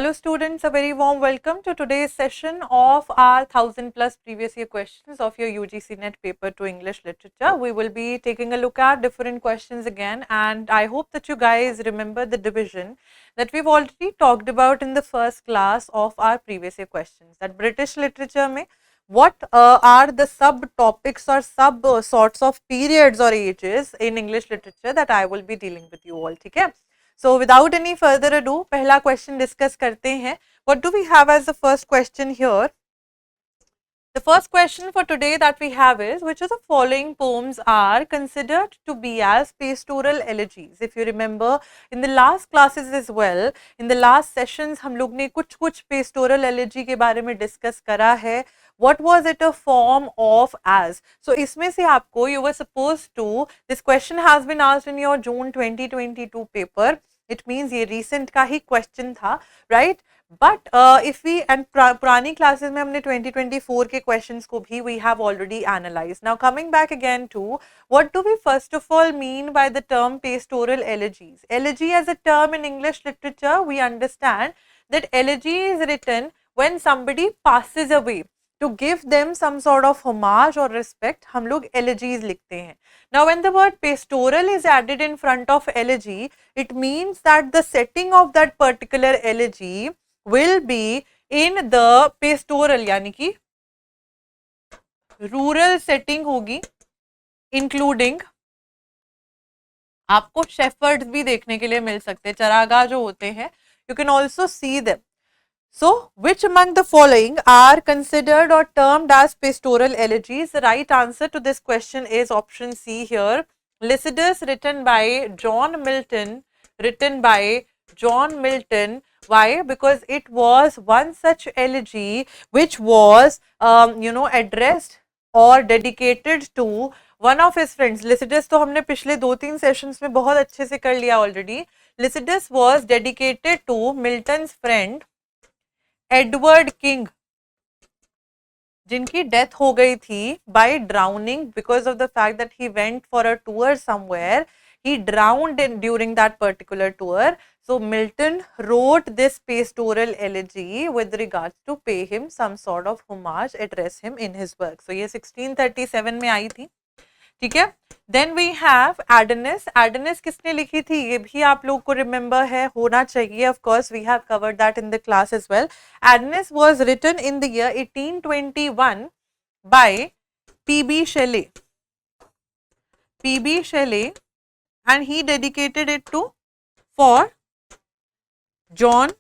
Hello students, a very warm welcome to today's session of our 1000 plus previous year questions of your UGC-NET Paper-2 English Literature. We will be taking a look at different questions again, and I hope that you guys remember the division that we've already talked about in the first class of our previous year questions. That British literature mein what are the subtopics or sub sorts of periods or ages in English literature that I will be dealing with you all. ठीक है? So without any further ado, पहला question discuss करते हैं. What do we have as the first question here? The first question for today that we have is, which of the following poems are considered to be as pastoral elegies? If you remember in the last classes as well, in the last sessions हम लोग ने कुछ pastoral elegy के बारे में discuss करा है. What was it a form of as? So इसमें से आपको you were supposed to, this question has been asked in your June 2022 paper. It means ये recent का ही question था, right? But if we and पुरानी classes में हमने 2024 के questions को भी we have already analyzed. Now coming back again to what do we first of all mean by the term pastoral elegies? Elegy as a term in English literature, we understand that elegy is written when somebody passes away. To give them some sort of homage or respect, हम लोग elegies लिखते हैं. Now when the word pastoral is added in front of elegy, it means that the setting of that particular elegy will be in the pastoral, यानी कि rural setting होगी, including आपको shepherds भी देखने के लिए मिल सकते हैं, चरागाह जो होते हैं, you can also see them. So, which among the following are considered or termed as pastoral elegies? The right answer to this question is option C here. Lycidas, written by John Milton, Why? Because it was one such elegy which was, addressed or dedicated to one of his friends. Lycidas तो हमने पिछले 2-3 sessions में बहुत अच्छे से कर लिया already. Lycidas was dedicated to Milton's friend Edward King, जिनकी डेथ हो गई थी by drowning because of the fact that he went for a tour somewhere. He drowned during that particular tour. So Milton wrote this pastoral elegy with regards to pay him some sort of homage, address him in his work. So ये 1637 में आई थी. ठीक है. Then we have Adonis. Adonis किसने लिखी थी ये भी आप लोग को remember है, होना चाहिए. Of course we have covered that in the class as well. Adonis was written in the year 1821 by P.B. Shelley. And he dedicated it to for John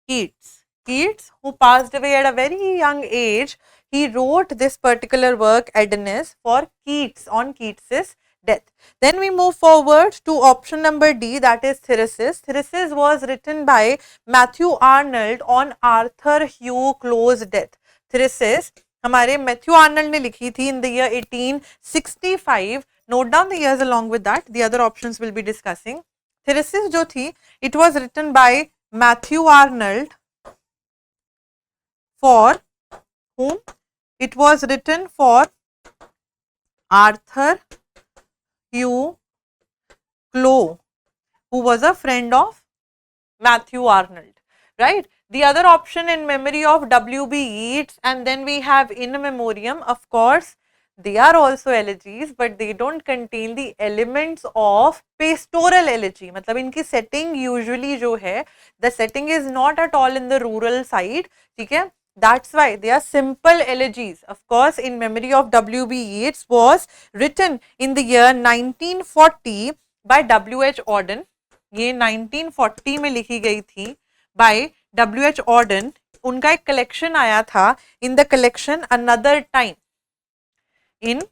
Keats, who passed away at a very young age. He wrote this particular work, Adonis, for Keats, on Keats's death. Then we move forward to option number D, that is Thyrsis. Thyrsis was written by Matthew Arnold on Arthur Hugh Close's death. Thyrsis हमारे Matthew Arnold ने लिखी थी in the year 1865. Note down the years along with that. The other options will be discussing. Thyrsis जो थी, it was written by Matthew Arnold. For whom? It was written for Arthur Hugh Clough, who was a friend of Matthew Arnold, right? The other option, in memory of W.B. Yeats, and then we have in memoriam. Of course, they are also elegies, but they don't contain the elements of pastoral elegy. मतलब इनकी setting usually जो है, the setting is not at all in the rural side, ठीक है? That's why they are simple elegies. Of course, in memory of W.B. Yeats was written in the year 1940 by W.H. Auden. ये 1940 में लिखी गई थी by W.H. Auden. उनका एक collection आया था, in the collection Another Time. In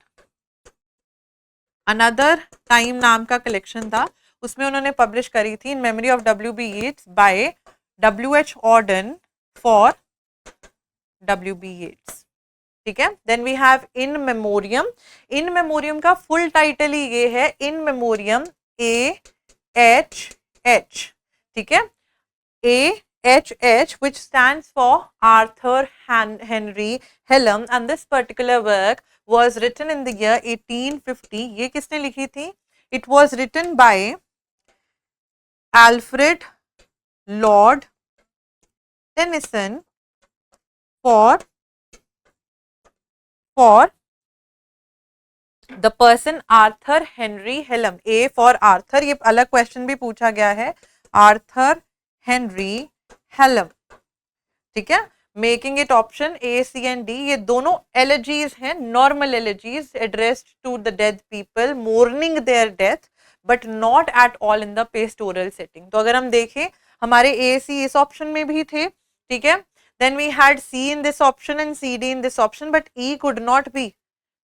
Another Time नाम का collection था, उसमें उन्होंने publish करी थी in memory of W.B. Yeats by W.H. Auden for W.B. Yeats. ठीक है. Then we have in memoriam. In memoriam का full title ही ये है, in memoriam AHH. ठीक है. AHH, which stands for Arthur Henry Hallam, and this particular work was written in the year 1850. ये किसने लिखी थी? It was written by Alfred Lord Tennyson for the person Arthur Henry Hallam. A for Arthur, ये अलग question भी पूछा गया है, आर्थर हेनरी हेलम. ठीक है, making it option A C and D. ये दोनों एलिजीज हैं, normal elegies addressed to the dead people mourning their death, but not at all in the pastoral setting. तो अगर हम देखें हमारे ए सी इस ऑप्शन में भी थे. ठीक है, then we had C in this option and C D in this option, but E could not be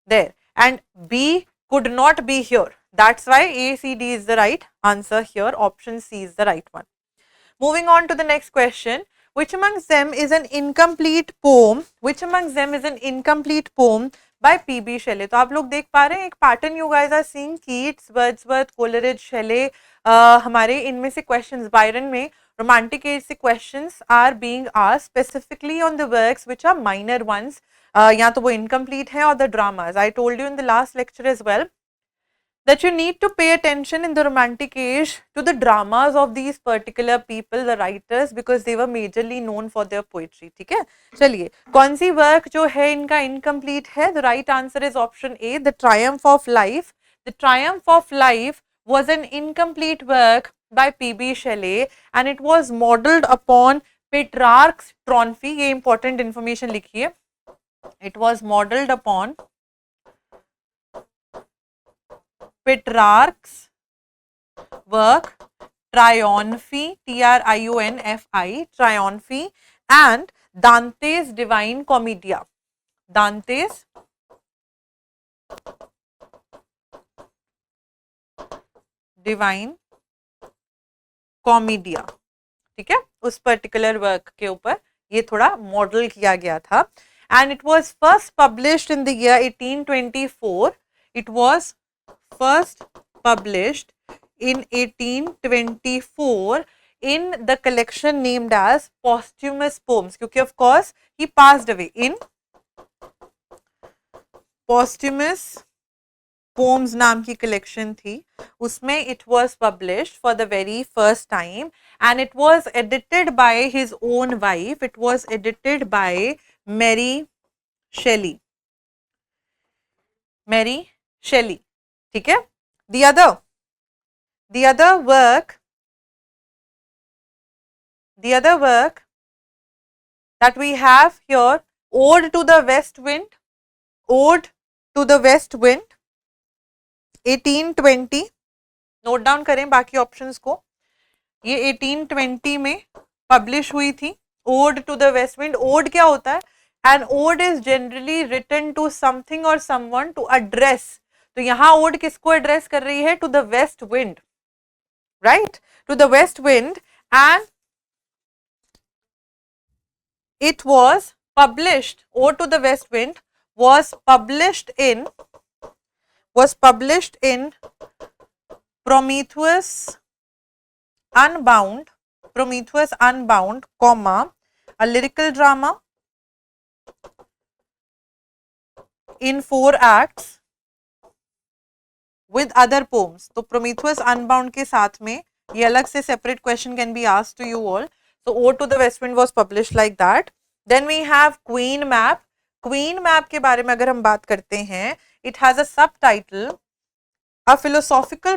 there and B could not be here. That's why A, C, D is the right answer here. Option C is the right one. Moving on to the next question. Which amongst them is an incomplete poem? Which amongst them is an incomplete poem by P.B. Shelley? तो आप लोग देख पा रहे हैं एक pattern, you guys are seeing Keats, Wordsworth, Coleridge, Shelley. हमारे इनमें से questions बायरन में romantic age से questions are being asked specifically on the works which are minor ones. या तो वो incomplete है or the dramas. I told you in the last lecture as well that you need to pay attention in the romantic age to the dramas of these particular people, the writers, because they were majorly known for their poetry. ठीक है, चलिए कौन सी work जो है इनका incomplete है? The right answer is option A, The Triumph of Life. The Triumph of Life was an incomplete work by P.B. Shelley and it was modeled upon Petrarch's Tronphy. ये important information लिखिए. It was modeled upon Petrarch's work Trionfi, Trionfi, Trionfi, and Dante's Divine Commedia. Dante's Divine Commedia. ठीक है, उस particular work के ऊपर ये थोड़ा model किया गया था. And it was first published in the year 1824. It was first published in 1824 in the collection named as posthumous poems, क्योंकि of course he passed away. In posthumous poems नाम की collection थी, उसमें it was published for the very first time and it was edited by his own wife. It was edited by Mary Shelley. Mary Shelley. ठीक है. The other work that we have here, Ode to the West Wind. Ode to the West Wind, 1820. Note down करें बाकी options को. ये 1820 में publish हुई थी. Ode to the West Wind. Ode क्या होता है? An ode is generally written to something or someone to address. तो यहाँ ode किसको एड्रेस कर रही है? To the west wind, right? To the west wind, and it was published. Ode to the West Wind was published in Prometheus Unbound, comma, a lyrical drama in 4 acts with other poems. तो Prometheus Unbound के साथ में ये अलग से separate question can be asked to you all. So Ode to the West Wind was published like that. Then we have Queen Map. Queen Map के बारे में अगर हम बात करते हैं, it has a subtitle, a philosophical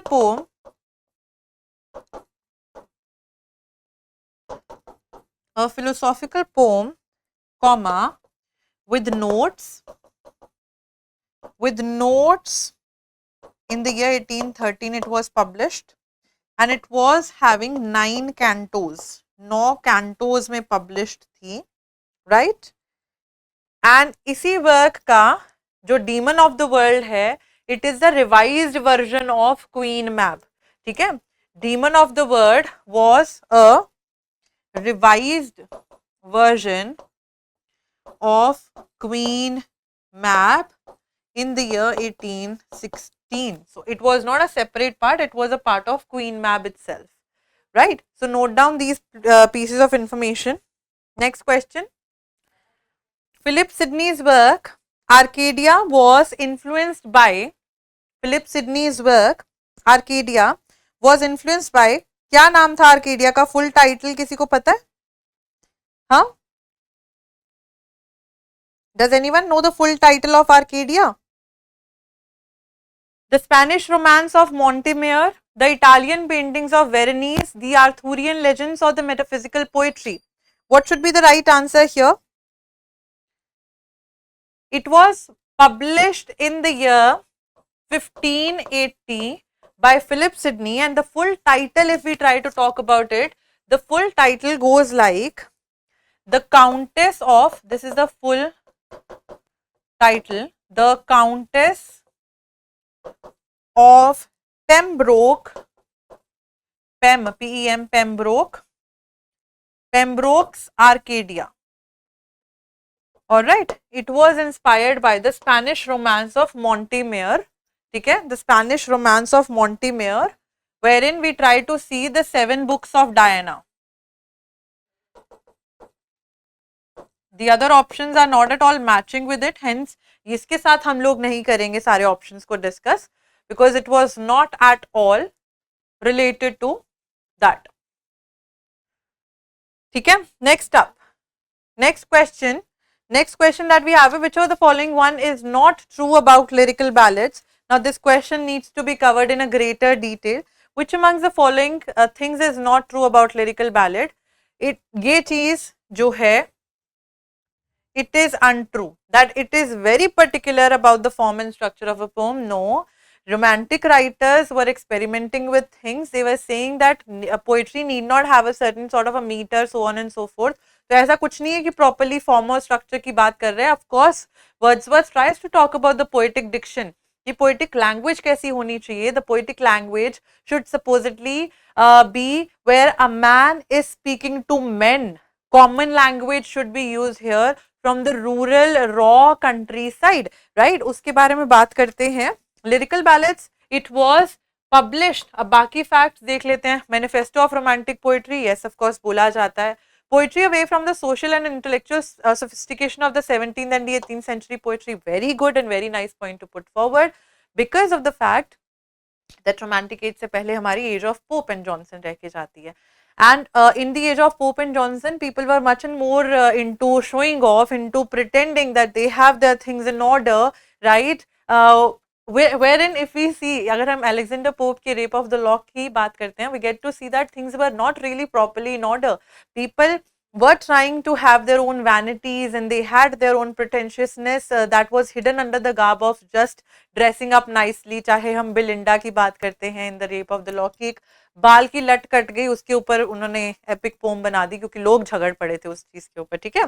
poem comma, with notes in the year 1813 it was published and it was having 9 cantos. 9 cantos में published थी, right? And इसी वर्क का जो Demon of the World है, it is the revised version of Queen Mab. ठीक है, Demon of the World was a revised version of Queen Mab in the year 1816. So it was not a separate part, it was a part of Queen Mab itself, right? So note down these pieces of information. Next question. Philip Sidney's work Arcadia was influenced by क्या नाम था Arcadia का full title, किसी को पता है? हाँ, does anyone know the full title of Arcadia? The Spanish romance of Montemayor, the Italian paintings of Veronese, the Arthurian legends, or the metaphysical poetry. What should be the right answer here? It was published in the year 1580 by Philip Sidney, and the full title, if we try to talk about it, the full title goes like The Countess of, this is the full title, The Countess of Pembroke, P-E-M, Pembroke's Arcadia. Alright, it was inspired by the Spanish romance of Montemayor, okay? The Spanish romance of Montemayor, wherein we try to see the 7 books of Diana. The other options are not at all matching with it, hence इसके साथ हम लोग नहीं करेंगे सारे options को discuss, because it was not at all related to that. ठीक है? Next up, next question that we have, which of the following one is not true about lyrical ballads? Now this question needs to be covered in a greater detail. Which amongst the following things is not true about lyrical ballad? ये चीज जो है, it is untrue, that it is very particular about the form and structure of a poem. No, romantic writers were experimenting with things. They were saying that poetry need not have a certain sort of a meter, so on and so forth. तो ऐसा कुछ नहीं है कि properly form और structure की बात कर रहे हैं. Of course Wordsworth tries to talk about the poetic diction, कि पोएटिक लैंग्वेज कैसी होनी चाहिए. The poetic language should supposedly be where a man is speaking to men. Common language should be use here from the rural raw countryside, right. उसके बारे में बात करते हैं. Lyrical ballads, it was published. अब बाकी facts देख लेते हैं. Manifesto of romantic poetry, yes of course बोला जाता है. Poetry away from the social and intellectual sophistication of the 17th and the 18th century poetry, very good and very nice point to put forward, because of the fact that romantic age से पहले हमारी age of Pope and Johnson रह के जाती है. And in the age of Pope and Johnson, people were much and more into showing off, into pretending that they have their things in order, right? Wherein if we see, अगर हम Alexander Pope के Rape of the Lock की बात करते हैं, we get to see that things were not really properly in order. People were trying to have their own vanities, and they had their own pretentiousness that was hidden under the garb of just dressing up nicely. चाहे हम Belinda की बात करते हैं in the Rape of the Lock, की एक बाल की लट कट गई, उसके ऊपर उन्होंने एपिक पोम बना दी क्योंकि लोग झगड़ पड़े थे उस चीज के ऊपर. ठीक है.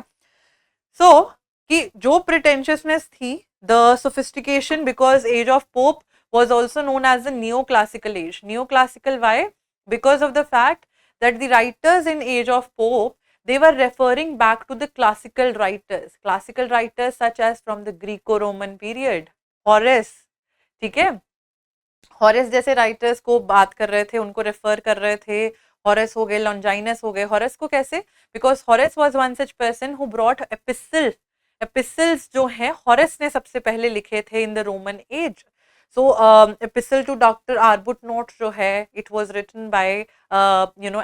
सो कि जो प्रिटेंशियसनेस थी, the sophistication, because age of Pope was also known as the neoclassical age. Neoclassical, why? Because of the fact that the writers in age of Pope, they were referring back to the classical writers such as from the Greco-Roman period, Horace. ठीक है. Horace जैसे writers को बात कर रहे थे, उनको refer कर रहे थे. हॉरेस हो गए, लॉन्जाइनस हो गए. हॉरेस को कैसे? Because Horace was one such person who brought epistles जो हैं हॉरेस ने सबसे पहले लिखे थे in the Roman age. So epistle to doctor Arbuthnot जो है, it was written by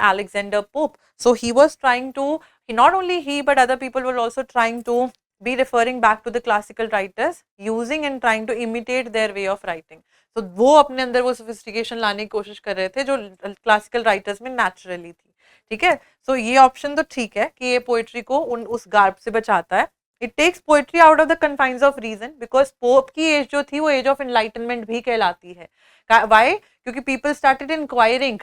Alexander Pope. So he was trying to, not only he but other people were also trying to be referring back to the classical writers, using and trying to imitate their way of writing. तो वो अपने अंदर वो sophistication लाने की कोशिश कर रहे थे जो क्लासिकल राइटर्स में नेचुरली थी. ठीक है. सो ये ऑप्शन तो ठीक है कि ये पोएट्री को उस गार्ब से बचाता है. It takes poetry out of the confines of reason, because Pope की एज जो थी वो एज ऑफ एनलाइटनमेंट भी कहलाती है. वाई? क्योंकि people started inquiring,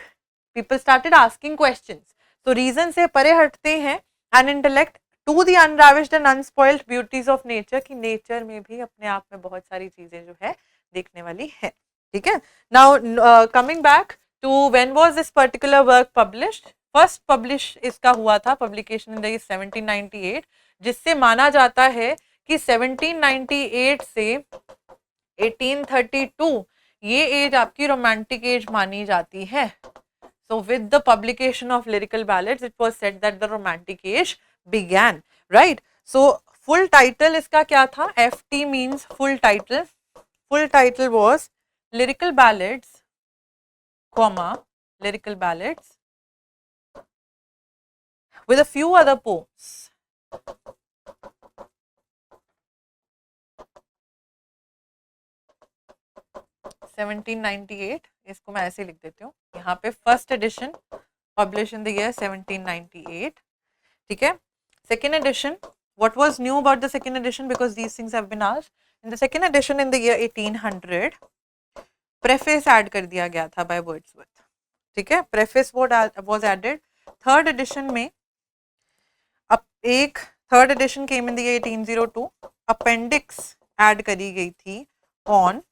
people started asking questions. तो रीजन से परे हटते हैं and intellect to the unravished and unspoiled beauties of nature, की नेचर में भी अपने आप में बहुत सारी चीजें जो है देखने वाली है. ठीक है. Now coming back to when was this particular work published. First publish इसका हुआ था पब्लिकेशन इन द 1798, जिससे माना जाता है कि 1798 से 1832 ये एज आपकी रोमांटिक एज मानी जाती है. So with the publication of lyrical ballads, it was said that the romantic age began, right? So full title इसका क्या था? FT means full title. Full title was lyrical ballads, lyrical ballads with a few other poems. (1798) इसको मैं ऐसे लिख देती हूँ यहाँ पे, first edition published in the year 1798. ठीक है. Second edition, what was new about the second edition, because these things have been asked. In the second edition in the year 1800, preface add कर दिया गया था by Wordsworth. ठीक है, preface was added. Third edition में अब एक third edition came in the year 1802. Appendix add करी गई थी on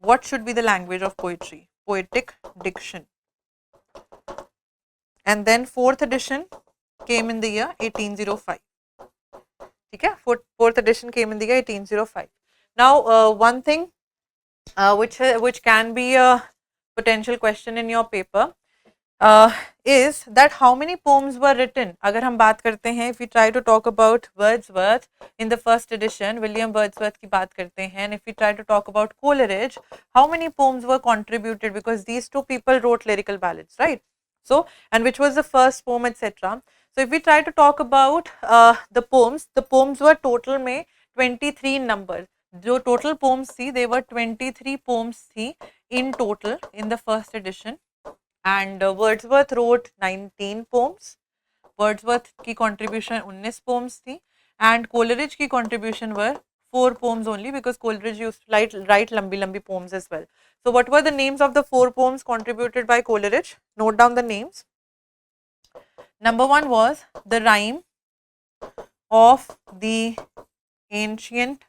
what should be the language of poetry, poetic diction. And then fourth edition came in the year 1805. ठीक है, fourth edition came in the year 1805. Now one thing which can be a potential question in your paper is that how many poems were written. अगर हम बात करते हैं, if we try to talk about Wordsworth in the first edition, William Wordsworth की बात करते हैं, and if we try to talk about Coleridge, how many poems were contributed, because these two people wrote lyrical ballads, right? So, and which was the first poem, etc. So, if we try to talk about the poems were total में 23 numbers. जो total poems थी, they were 23 poems थी in total in the first edition. And Wordsworth wrote 19 poems. Wordsworth की contribution 19 poems थी, and Coleridge की contribution were 4 poems only, because Coleridge used to write lambi poems as well. So what were the names of the 4 poems contributed by Coleridge? Note down the names. Number 1 was The Rime of the Ancient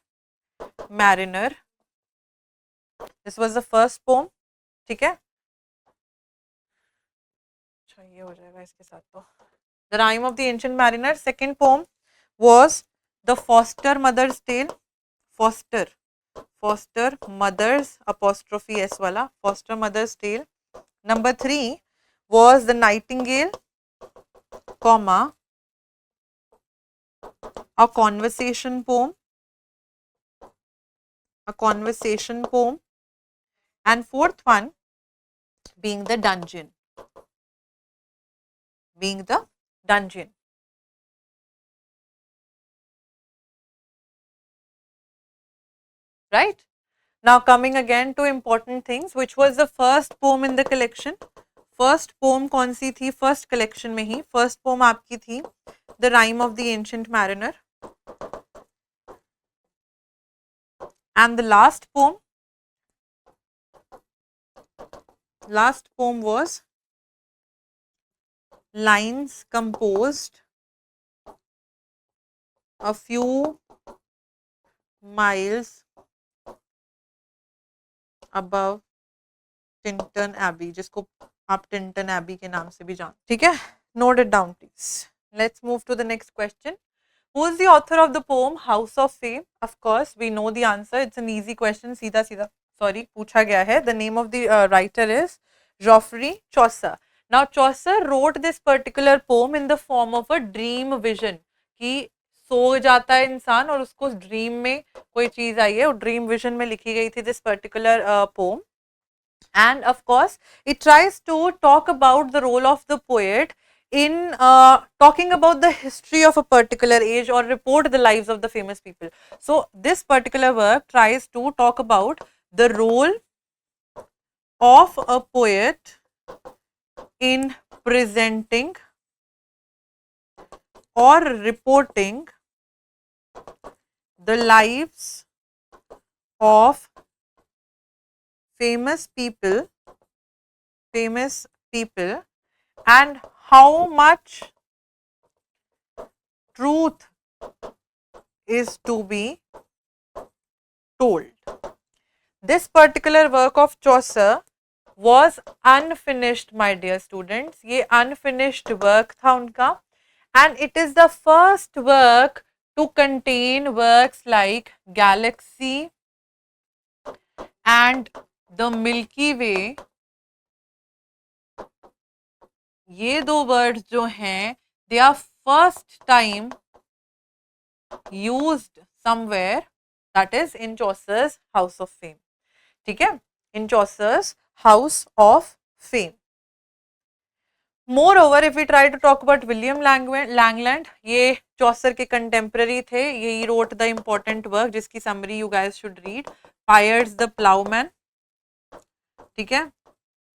Mariner. This was the first poem. ठीक है, ये हो जाएगा इसके साथ तो. The Rime of the Ancient Mariner. Second poem was The Foster Mother's Tale. Foster Mother's apostrophe S wala, Foster Mother's Tale. Number 3 was The Nightingale, comma, a conversation poem. And fourth one being The Dungeon. Right? Now coming again to important things, which was the first poem in the collection? First poem कौन सी थी first collection में ही? First poem आपकी थी The Rime of the Ancient Mariner. And the last poem was Lines Composed a Few Miles Above Tintern Abbey, जिसको आप Tintern Abbey के नाम से भी जानते. ठीक है, note it down please. Let's move to the next question. Who is the author of the poem House of Fame? Of course, we know the answer. It's an easy question. सीधा पूछा गया है. The name of the writer is Geoffrey Chaucer. Now, Chaucer wrote this particular poem in the form of a dream vision. कि सो जाता है इंसान और उसको ड्रीम में कोई चीज आई है, और ड्रीम विजन में लिखी गई थी this particular poem. And of course, it tries to talk about the role of the poet in talking about the history of a particular age or report the lives of the famous people. So this particular work tries to talk about the role of a poet in presenting or reporting the lives of famous people and how much truth is to be told. This particular work of Chaucer was unfinished, my dear students. ये unfinished work था उनका, and it is the first work to contain works like Galaxy and the Milky Way. ये दो words जो हैं, they are first time used somewhere, that is in Chaucer's House of Fame. ठीक है, in Chaucer's House of Fame. Moreover, if we try to talk about William Langland, ये चौसर के contemporary थे, ये wrote the important work जिसकी summary you guys should read. Piers the Plowman, ठीक है,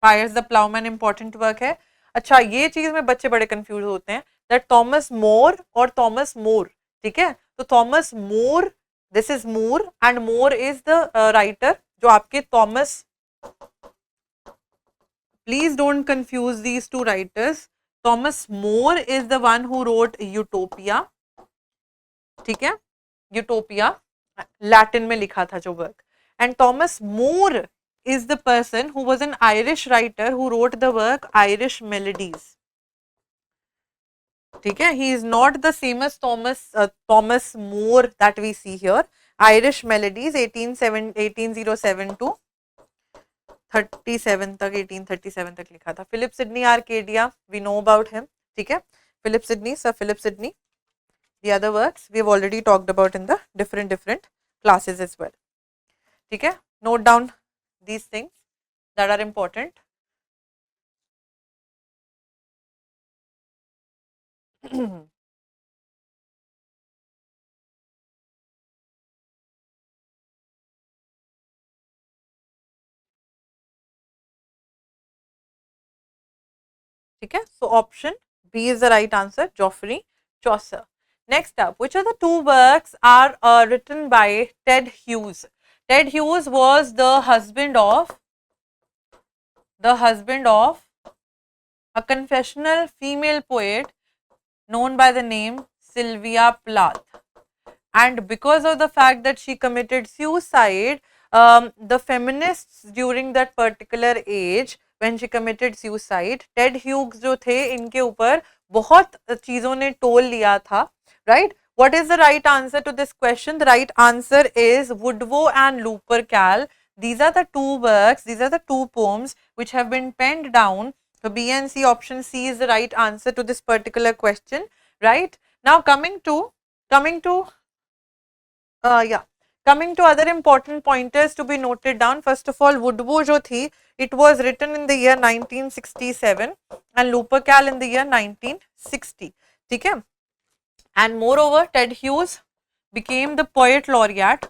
Piers the Plowman important work है. अच्छा, ये चीज में बच्चे बड़े कंफ्यूज होते हैं that Thomas More और Thomas More, ठीक है, तो Thomas More, this is Moore and More is the writer जो आपके Thomas, please don't confuse these two writers. Thomas More is the one who wrote Utopia, ठीक है, Utopia, Latin में लिखा था जो work, and Thomas More is the person who was an Irish writer who wrote the work Irish Melodies. ठीक है, he is not the same as Thomas More that we see here. Irish Melodies 1807 to 37 तक, 1837 तक लिखा था. Philip Sidney Arcadia, we know about him, ठीक है, Philip Sidney, Sir Philip Sidney. The other works we have already talked about in the different classes as well. ठीक है, note down these things that are important. ठीक है, so option B is the right answer, Geoffrey Chaucer. Next up, which of the two works are written by Ted Hughes? Ted Hughes was the husband of a confessional female poet known by the name Sylvia Plath. And because of the fact that she committed suicide, the feminists during that particular age, when she committed suicide, Ted Hughes जो थे इनके ऊपर बहुत चीज़ों ने toll लिया था, right? What is the right answer to this question? The right answer is Woodrow and Lupercal. These are the two works, these are the two poems which have been penned down. So B and C, option C is the right answer to this particular question, right? Now coming to other important pointers to be noted down. First of all, Woodrow जो थी, it was written in the year 1967 and Lupercal in the year 1960, ठीक है. And moreover, Ted Hughes became the poet laureate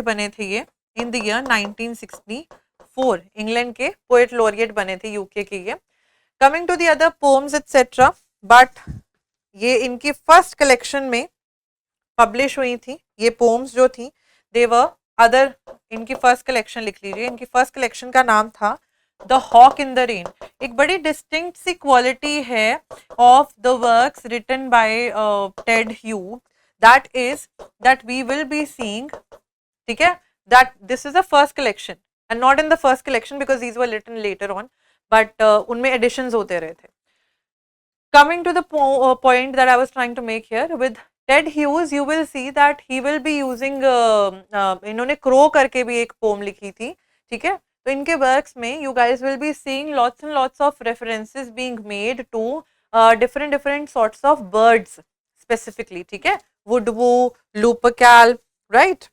बने थे ये in the year 1964. England के poet laureate बने थे UK के ये. Coming to the other poems etc. but ये इनकी first collection में पब्लिश हुई थी ये पोम्स जो थी, देवर अदर, इनकी फर्स्ट कलेक्शन लिख लीजिए, इनकी फर्स्ट कलेक्शन का नाम था the hawk in the rain. एक बड़ी डिस्टिंक्ट सी क्वालिटी है of the works written by Ted Hughes, that is that we will be seeing, ठीक है, that this is the first collection and not in the first collection because these were written later on, but उनमें editions होते रहे थे. Coming to the point that I was trying to make here, with Ted Hughes, you will see that he will be using इन्होंने crow करके भी एक pome लिखी थी, ठीक है, तो इनके वर्क्स में you guys will be seeing lots and lots of references being made to different sorts of birds specifically, ठीक है, Woodrow, Lupercal, right?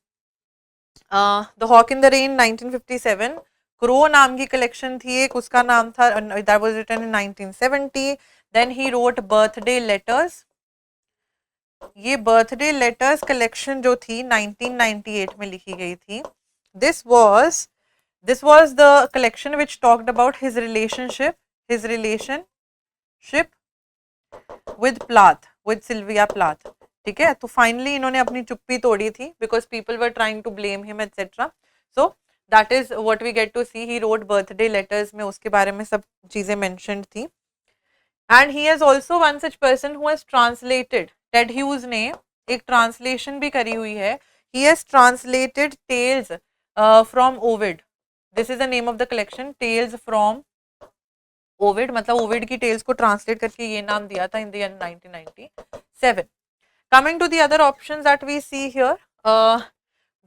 The Hawk in the Rain 1957, crow नाम की कलेक्शन थी एक, उसका नाम था, that was written in 1970. Then he wrote birthday letters. ये birthday letters collection जो थी 1998 में लिखी गई थी. This was the collection which talked about his relationship with Plath, with Sylvia Plath, ठीक है. तो finally इन्होंने अपनी चुप्पी तोड़ी थी because people were trying to blame him etc. So that is what we get to see. He wrote birthday letters में उसके बारे में सब चीजें mentioned थी. And he is also one such person who has translated, Ted Hughes ने एक translation भी करी हुई है. He has translated tales from Ovid. This is the name of the collection, Tales from Ovid. मतलब Ovid की tales को translate करके ये नाम दिया था in the year 1997. Coming to the other options that we see here,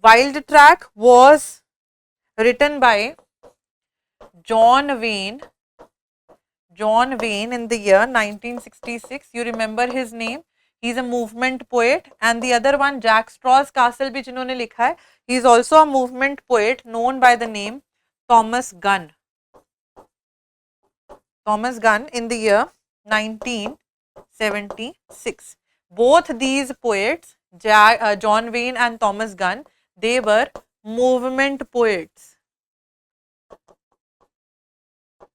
Wild Track was written by John Wayne in the year 1966. You remember his name. He is a movement poet. And the other one, Jack Straw's Castle भी जिन्होंने लिखा है, he is also a movement poet known by the name Thomas Gunn. Thomas Gunn in the year 1976. Both these poets, John Wayne and Thomas Gunn, they were movement poets.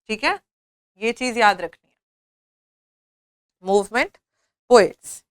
ठीक है, ये चीज याद रखनी है, movement poets.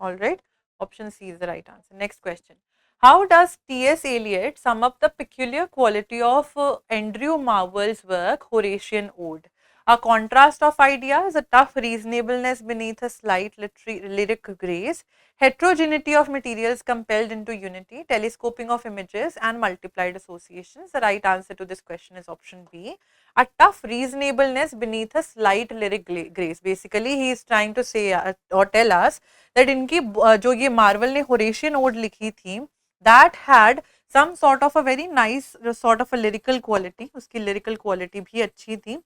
All right, option C is the right answer. Next question. How does T.S. Eliot sum up the peculiar quality of Andrew Marvell's work, Horatian Ode? A contrast of ideas, a tough reasonableness beneath a slight lyric grace, heterogeneity of materials compelled into unity, telescoping of images, and multiplied associations. The right answer to this question is option B. A tough reasonableness beneath a slight lyric grace. Basically, he is trying to say or tell us that इनकी जो ये Marvel ने Horatian odd लिखी थी, that had some sort of a very nice sort of a lyrical quality, उसकी lyrical quality भी अच्छी थी,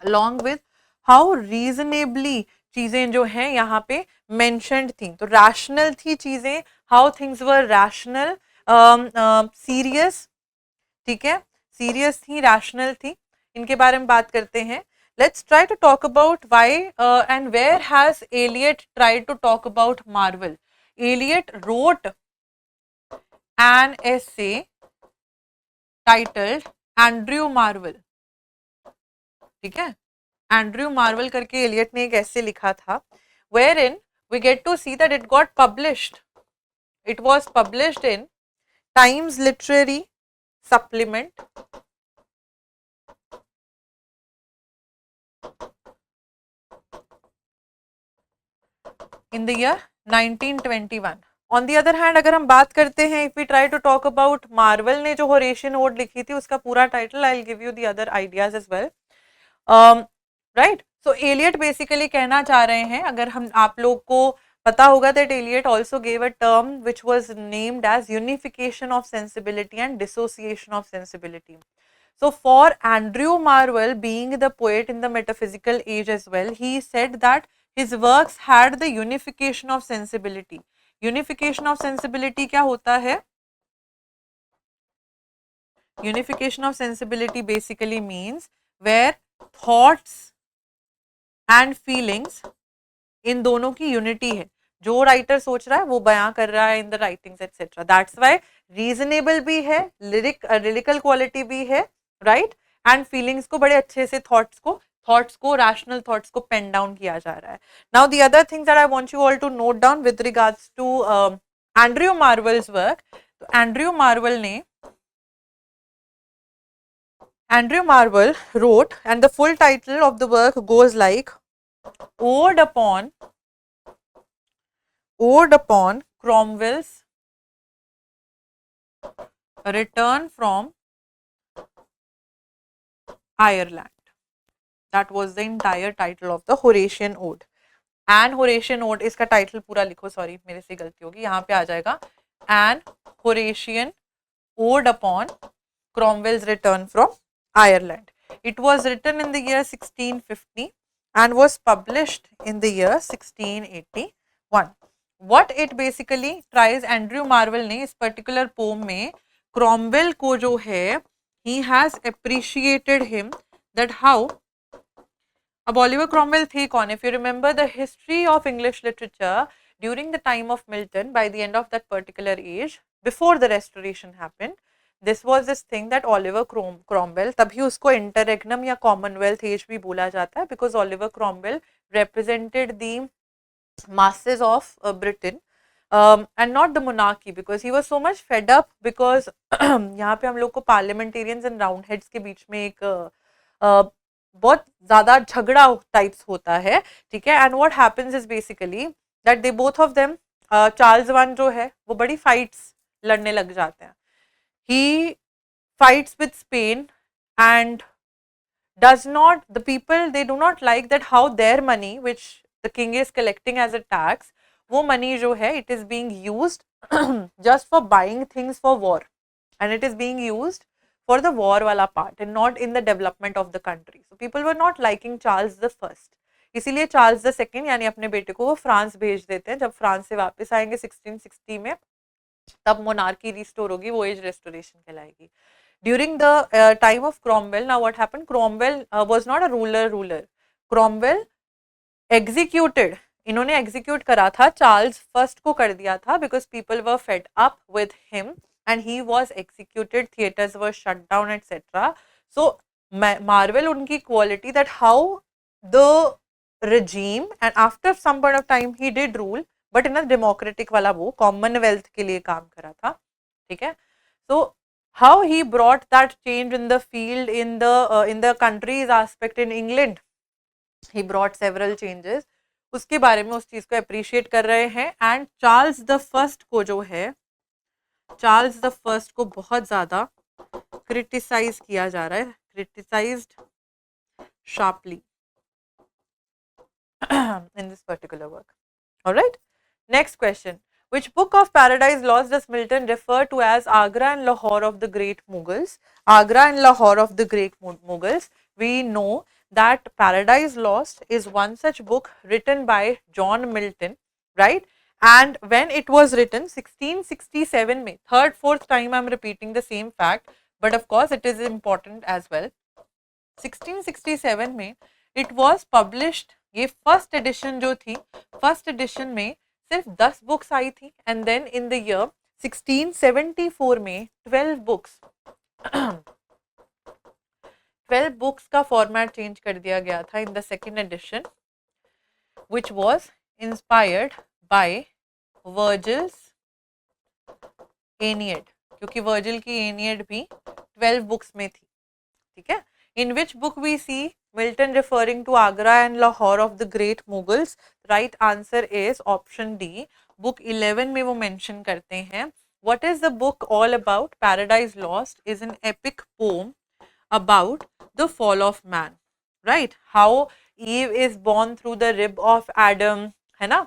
along with how reasonably चीजें जो हैं यहाँ पे mentioned थी, तो rational थी चीजें, how things were rational, serious, ठीक है, serious थी, rational थी, इनके बारे में बात करते हैं. Let's try to talk about why and where has Eliot tried to talk about Marvel. Eliot wrote an essay titled Andrew Marvel. ठीक है, Andrew Marvel करके Eliot ने एक essay लिखा था, wherein we get to see that it got published. It was published in Times Literary Supplement in the year 1921. On the other hand, अगर हम बात करते हैं, if we try to talk about Marvel ने जो Horatian Ode लिखी थी, उसका पूरा title I'll give you the other ideas as well. Right? So Eliot basically कहना चाह रहे हैं, अगर हम आप लोग को पता होगा that Eliot also gave a term which was named as unification of sensibility and dissociation of sensibility. So for Andrew Marvell, being the poet in the metaphysical age as well, he said that his works had the unification of sensibility. Unification of sensibility क्या होता है? Unification of sensibility basically means where thoughts and feelings इन दोनों की unity है, जो writer सोच रहा है वो बयां कर रहा है in the writings etcetera. That's why reasonable भी है, लिरिकल क्वालिटी भी है, राइट, एंड फीलिंग्स को बड़े अच्छे से थॉट्स को रैशनल थॉट्स को पेन डाउन किया जा रहा है. Now the other things that I want you all to note down with regards to Andrew Marvell's work. तो Andrew Marvell wrote, and the full title of the work goes like Ode upon Cromwell's return from Ireland. That was the entire title of the Horatian Ode. And Horatian Ode, इसका title पूरा लिखो, sorry मेरे से गलती होगी, यहाँ पे आ जाएगा An Horatian Ode upon Cromwell's return from Ireland. It was written in the year 1650 and was published in the year 1681. What it basically tries, Andrew Marvell ने इस particular poem में Cromwell को जो है, he has appreciated him, that how. अब Oliver Cromwell थे कौन? If you remember the history of English literature during the time of Milton, by the end of that particular age, before the restoration happened, this was this thing that Oliver Cromwell, तभी उसको interregnum या Commonwealth age भी बोला जाता है, because Oliver Cromwell represented the masses of Britain and not the monarchy, because he was so much fed up, because यहाँ पे हम लोग को parliamentarians and roundheads के बीच में एक बहुत ज़्यादा झगड़ा टाइप्स होता है, ठीक है. And what happens is basically that they both of them, Charles one जो है वो बड़ी फाइट्स लड़ने लग जाते हैं. ही fights with Spain and does not, the people they do not like that how their money which the king is collecting as a tax, वो money जो है it is being used just for buying things for war, and it is being used for the war wala part and not in the development of the country. So people were not liking Charles the First. इसीलिए Charles the second यानी अपने बेटे को वो France भेज देते हैं. जब फ्रांस से वापस आएंगे 1660 में, तब मोनार्की रिस्टोर होगी, वो एज रेस्टोरेशन कहलाएगी. During the time of Cromwell, now what happened, Cromwell was not a ruler. Cromwell executed, इन्होंने एग्जीक्यूट करा था, चार्ल्स फर्स्ट को कर दिया था, because people were fed up with him and he was executed, theaters were shut down, etc. So marvel unki quality that how the regime, and after some point of time he did rule, but in a democratic wala wo commonwealth ke liye kaam kara tha, theek hai. So how he brought that change in the field, in the country's aspect. In England he brought several changes, उसके बारे में उस चीज को appreciate कर रहे हैं. And Charles the first को जो है, चार्ल्स द फर्स्ट को बहुत ज्यादा क्रिटिसाइज किया जा रहा है, criticised sharply in this particular work. All right, next question. Which book of Paradise Lost does Milton refer to as Agra and Lahore of the Great Mughals? Agra and Lahore of the Great Mughals. We know that Paradise Lost is one such book written by John Milton, right? And when it was written, 1667 में, third, fourth time I am repeating the same fact, but of course it is important as well. 1667 में it was published. ये first edition जो थी, first edition में सिर्फ 10 books आई थी. And then in the year 1674 में 12 बुक्स 12 बुक्स का फॉर्मेट चेंज कर दिया गया था in the second edition, which was inspired by Virgil's Aeneid, क्योंकि वर्जिल की एनियड भी 12 बुक्स में थी, ठीक है. In which book we see Milton referring to Agra and Lahore of the Great Mughals? Right answer is option D. Book 11 में वो mention करते हैं. What is the book all about? Paradise Lost is an epic poem about the fall of man. Right? How Eve is born through the rib of Adam, है ना?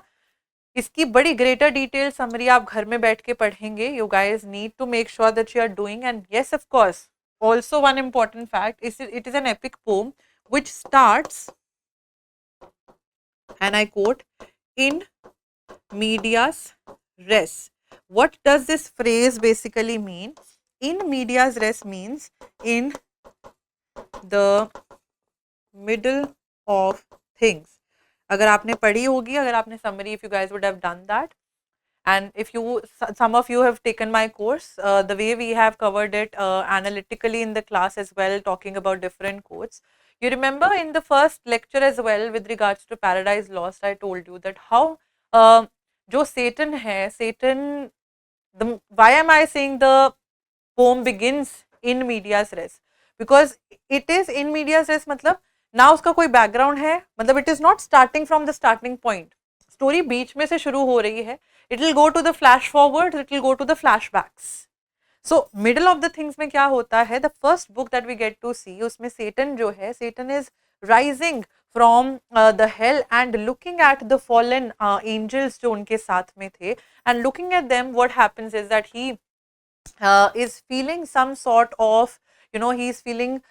इसकी बड़ी greater detail summary आप घर में बैठ के पढ़ेंगे. You guys need to make sure that you are doing. And yes, of course, also one important fact is it is an epic poem which starts, and I quote, in medias res. What does this phrase basically mean? In medias res means in the middle of things. अगर आपने पढ़ी होगी, अगर आपने summary, if you guys would have done that. And if you, some of you have taken my course, the way we have covered it analytically in the class as well, talking about different quotes. You remember in the first lecture as well with regards to Paradise Lost, I told you that how जो Satan है, Satan, why am I saying the poem begins in medias res? Because it is in medias res, मतलब ना उसका कोई background है, मतलब it is not starting from the starting point. Story बीच में से शुरू हो रही है. It will go to the flash forwards, it will go to the flashbacks. So middle of the things में क्या होता है? The first book that we get to see, उसमें Satan जो है, Satan is rising from the hell and looking at the fallen angels जो उनके साथ में थे, and looking at them, what happens is that he is feeling some sort of, you know, he is feeling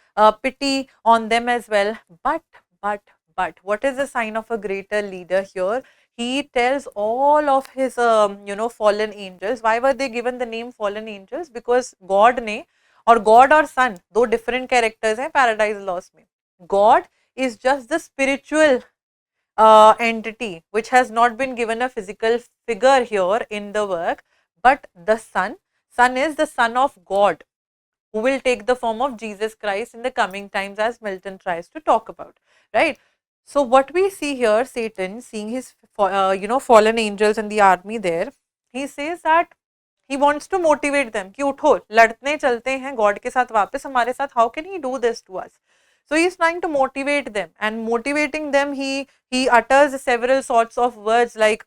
pity on them as well. But what is the sign of a greater leader here? He tells all of his you know, fallen angels. Why were they given the name fallen angels? Because God ने, और God और Son दो different characters हैं Paradise Lost में. God is just the spiritual entity which has not been given a physical figure here in the work, but the Son is the Son of God, who will take the form of Jesus Christ in the coming times, as Milton tries to talk about, right? So what we see here, Satan seeing his you know, fallen angels and the army there, he says that he wants to motivate them कि उठो, लड़ने चलते हैं God के साथ वापस हमारे साथ. How can he do this to us? So he is trying to motivate them, and motivating them he utters several sorts of words like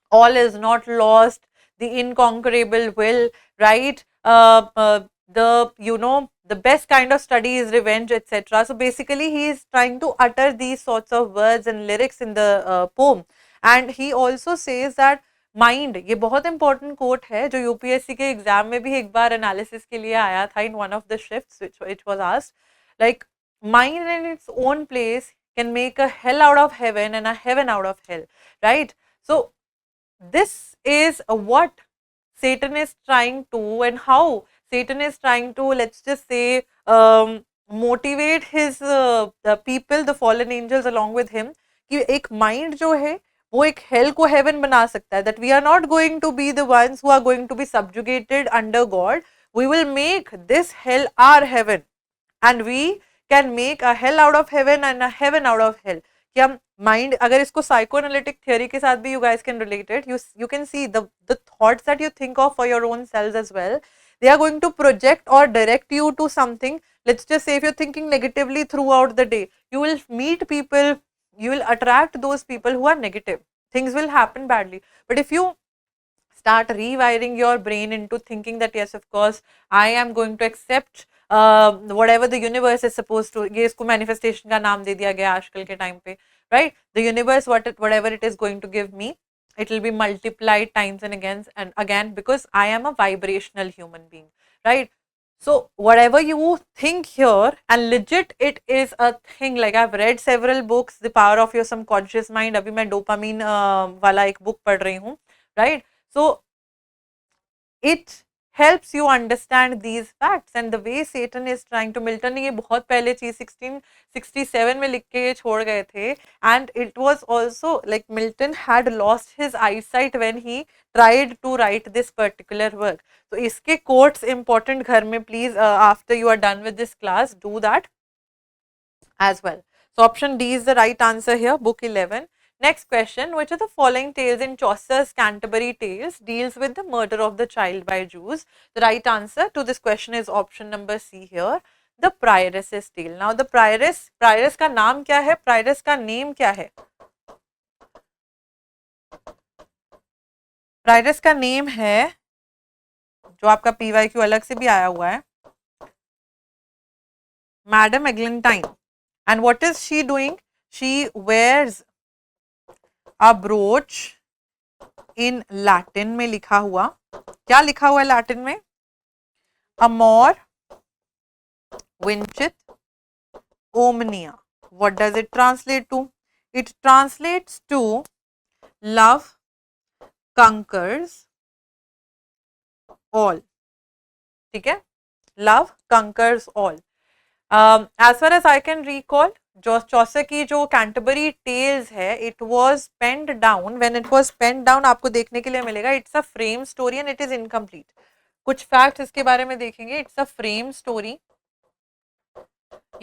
all is not lost, the inconquerable will, right? The, you know, the best kind of study is revenge, etc. So basically he is trying to utter these sorts of words and lyrics in the poem. And he also says that mind, ये बहुत important coat है जो UPSC के exam में भी एक बार analysis के लिए आया था in one of the shifts which was asked, like mind in its own place can make a hell out of heaven and a heaven out of hell, right? So this is what Satan is trying to, and how Satan is trying to, let's just say, motivate his the people, the fallen angels along with him, कि एक mind जो है वो एक hell को heaven बना सकता है, that we are not going to be the ones who are going to be subjugated under God, we will make this hell our heaven and we can make a hell out of heaven and a heaven out of hell. कि हम mind, अगर इसको psychoanalytic theory के साथ भी you guys can relate it, you can see the thoughts that you think of for your own selves as well, they are going to project or direct you to something. Let's just say if you're thinking negatively throughout the day, you will meet people, you will attract those people who are negative, things will happen badly. But if you start rewiring your brain into thinking that yes, of course, I am going to accept whatever the universe is supposed to, ये इसको manifestation का नाम दे दिया गया आजकल के time पे, right? The universe, whatever it is going to give me, it will be multiplied times and again because I am a vibrational human being, right? So whatever you think here, and legit it is a thing, like I've read several books, The Power of Your Subconscious Mind, अभी मैं dopamine वाला एक book पढ़ रही हूँ, right? So it helps you understand these facts and the way Satan is trying to, Milton ने ये बहुत पहले चीज 1667 में लिख के छोड़ गए थे, and it was also like Milton had lost his eyesight when he tried to write this particular work. तो इसके quotes important घर में please after you are done with this class do that as well. So option D is the right answer here, book 11. Next question, which of the following tales in Chaucer's Canterbury Tales deals with the murder of the child by Jews? The right answer to this question is option number C here, the Prioress's Tale. Now the Prioress का नाम क्या है? Prioress का name क्या है? Prioress का name है, जो आपका PYQ अलग से भी आया हुआ है, Madam Eglantine. And what is she doing? She wears a brooch in Latin में लिखा हुआ, क्या लिखा हुआ है लैटिन में? Amor vincit omnia. What does it translate to? It translates to love conquers all. ठीक है? Love conquers all. As far as I can recall, जो चौसर की जो कैंटरबरी टेल्स है, it was penned down, when it was penned down आपको देखने के लिए मिलेगा, it's a frame story and it is incomplete. कुछ फैक्ट्स इसके बारे में देखेंगे. इट्स अ फ्रेम स्टोरी,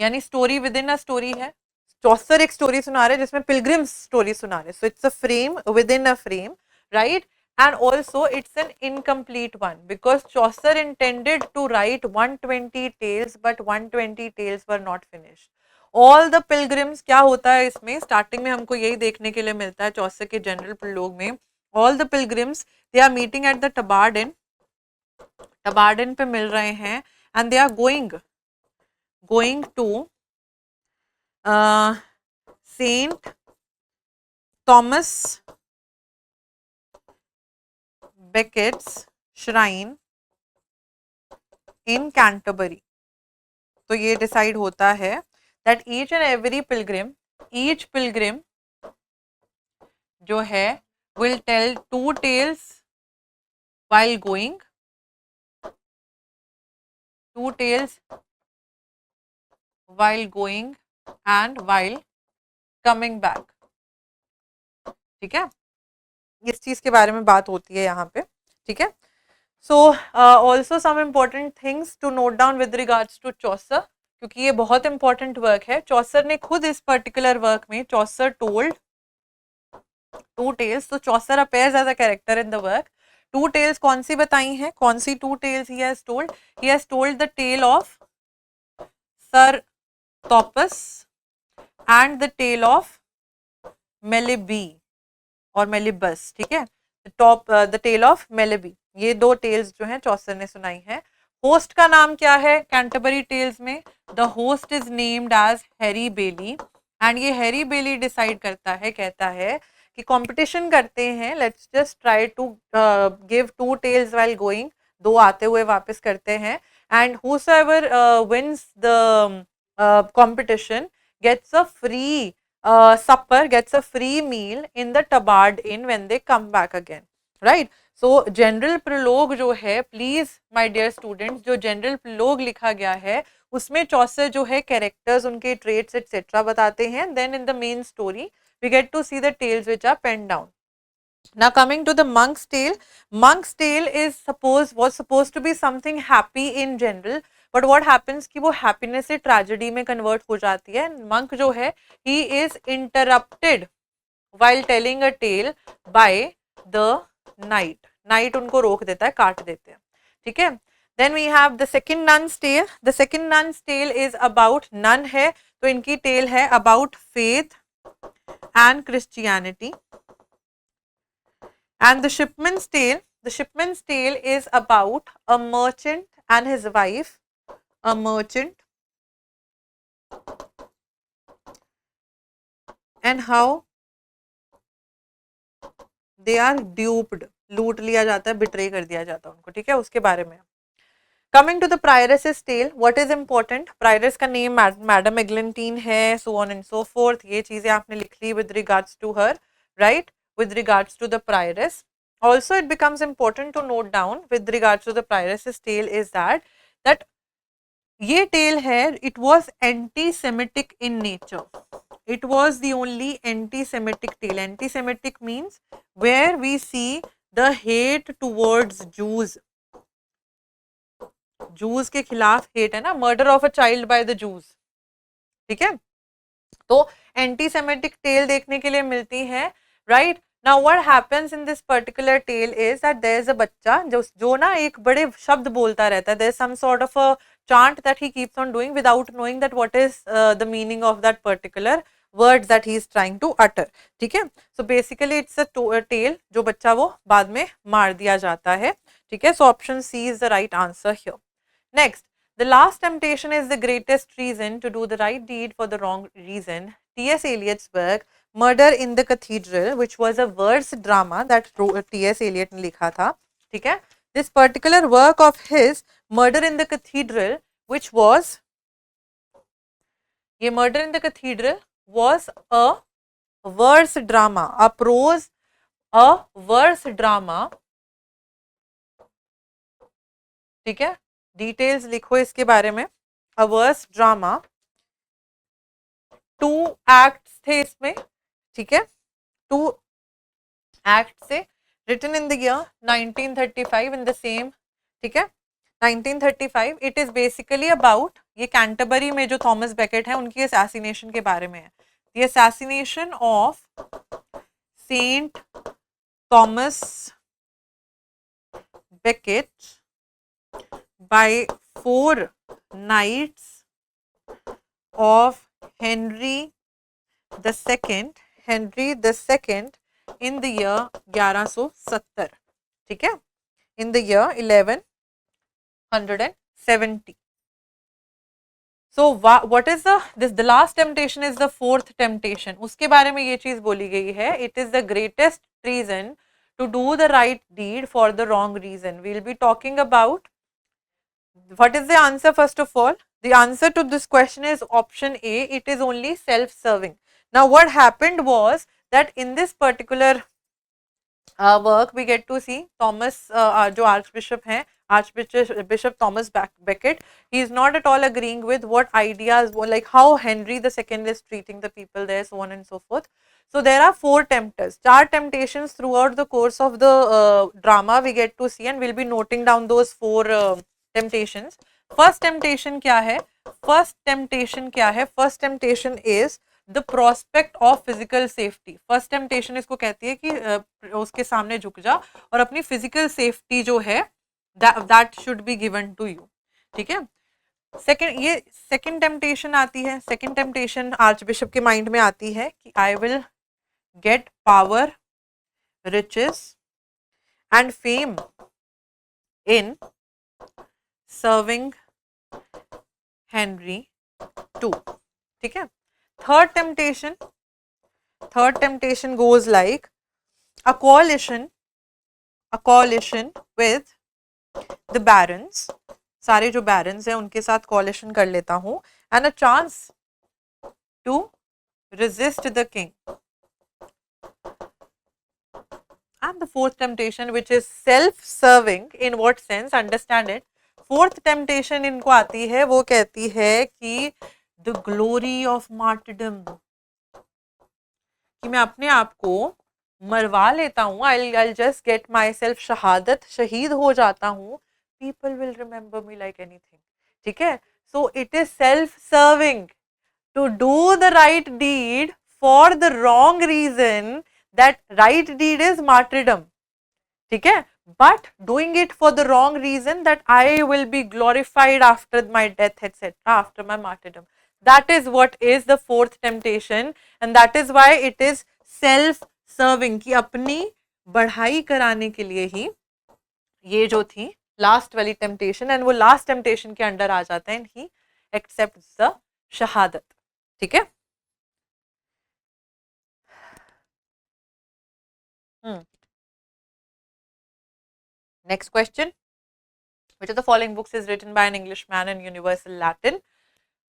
यानी story within a story है. चौसर एक स्टोरी सुना रहे जिसमें पिलग्रिम्स स्टोरी सुना रहे, so it's a frame with in a frame, right? And also it's an incomplete one because Chaucer intended to write 120 tales but 120 tales were not finished. All the pilgrims, क्या होता है इसमें, starting में हमको यही देखने के लिए मिलता है चौसर के जनरल प्रोलोग में. All the pilgrims, they are meeting at the Tabard Inn पे मिल रहे हैं and they are going to Saint Thomas Becket's shrine in Canterbury. तो ये डिसाइड होता है that each and every pilgrim जो है will tell two tales while going, and while coming back. ठीक है, इस चीज के बारे में बात होती है यहाँ पे. ठीक है, so also some important things to note down with regards to Chaucer, क्योंकि ये बहुत इंपॉर्टेंट वर्क है. चौसर ने खुद इस पर्टिकुलर वर्क में, चौसर टोल्ड टू टेल्स, तो Chaucer appears as a character in the work. Two tales कौन सी बताई हैं, कौन सी two tales he has told? He has told the tale of Sir Topas and the tale of Melibee और Melibeus. ठीक है, द टेल ऑफ मेलिबी, ये दो टेल्स जो हैं चौसर ने सुनाई है. होस्ट का नाम क्या है कैंटरबरी टेल्स में? The host is named as Harry Bailey, and ये हैरी बेली डिसाइड करता है, कहता है कि कंपटीशन करते हैं, let's just try to give 2 tales while going, 2 आते हुए वापस करते हैं, and whosoever wins the competition gets a free supper, gets a free meal in the tabard inn when they come back again, right? So general prologue जो है, please my dear students, जो general prologue लिखा गया है उसमें चौसर जो है characters, उनके ट्रेट्स एटसेट्रा बताते हैं. Then in the main story we get to see the tales which are penned down. Now coming to the monk's tale, monk's tale is was supposed to be something happy in general, but what happens कि वो happiness से tragedy में convert हो जाती है. Monk जो है, he is interrupted while telling a tale by the night. Night उनको रोक देता है, काट देते हैं, ठीक है. Then we have the second nun's tale. The second nun's tale is about, nun है तो इनकी tale है about faith and Christianity. And the shipman's tale is about a merchant and his wife, a merchant, and how they are duped, लूट लिया जाता है, betray कर दिया जाता है उनको, ठीक है, उसके बारे में. Coming to the prioress's tale, what is important? Prioress का name Madam Eglantine है, so on and so forth. ये चीजें आपने लिख ली with regards to her, right? With regards to the prioress. Also, it becomes important to note down with regards to the prioress's tale is that ये tale है, it was anti-Semitic in nature. It was the only anti-Semitic tale. Anti-Semitic means where we see the hate towards Jews. Jews के खिलाफ hate है ना, murder of a child by the Jews, ठीक है. तो anti-Semitic tale देखने के लिए मिलती है, right? Now what happens in this particular tale is that there is a बच्चा जो ना एक बड़े शब्द बोलता रहता है. There is some sort of a chant that he keeps on doing without knowing that what is the meaning of that particular words that he is trying to utter, ठीक है. So basically it's a tale जो बच्चा वो बाद में मार दिया जाता है, ठीक है. So option C is the right answer here. Next, the last temptation is the greatest reason to do the right deed for the wrong reason. T.S. Eliot's work Murder in the Cathedral, which was a verse drama that T.S. Eliot ने लिखा था, ठीक है. This particular work of his, Murder in the Cathedral, which was, ये Murder in the Cathedral was a verse drama, a prose, a verse drama, ठीक है. Details लिखो इसके बारे में. A verse drama, 2 acts थे इसमें, ठीक है. 2 acts से, written in the year 1935 in the same, ठीक है, 1935. It is basically about, ये कैंटरबरी में जो थॉमस बेकेट है उनकी assassination के बारे में है. The assassination of Saint Thomas Becket by 4 knights of Henry II in the year 1170, ठीक है, in the year 1170. So what is the last temptation is the 4th temptation. उसके बारे में ये चीज बोली गई है. It is the greatest treason to do the right deed for the wrong reason. We will be talking about what is the answer first of all. The answer to this question is option A. It is only self-serving. Now what happened was that in this particular work we get to see Thomas जो Archbishop हैं, Archbishop Thomas Becket, he is not at all agreeing with what ideas, like how Henry II is treating the people there, so on and so forth. So there are 4 tempters, 4 temptations throughout the course of the drama we get to see, and we'll be noting down those 4 temptations. First temptation क्या है? First temptation is the prospect of physical safety. First temptation इसको कहती है कि उसके सामने झुक जा और अपनी physical safety जो है that should be given to you, ठीक है. second temptation आती है. second temptation आर्चबिशप के माइंड में आती है कि I will get power, riches and fame in serving Henry II, ठीक है. Third temptation Third temptation goes like a coalition with the barons, सारे जो barons हैं उनके साथ coalition कर लेता हूँ, and a chance to resist the king. And the fourth temptation, which is self-serving, in what sense? Understand it. Fourth temptation इनको आती है, वो कहती है कि the glory of martyrdom, कि मैं अपने आप को मरवा लेता हूँ, I'll just get myself शहादत, शहीद हो जाता हूँ, people will remember me like anything. ठीक है? So it is self-serving to do the right deed for the wrong reason. That right deed is martyrdom. ठीक है? But doing it for the wrong reason, that I will be glorified after my death, etc., after my martyrdom. That is what is the fourth temptation, and that is why it is self-serving, कि अपनी बढ़ाई कराने के लिए ही ये जो थी last वाली टेम्पटेशन, एंड वो लास्ट टेम्पटेशन के अंडर आ जाता है, एंड ही एक्सेप्ट्स द शहादत. ठीक है? Next question. Which of the following books is written by an Englishman in universal Latin,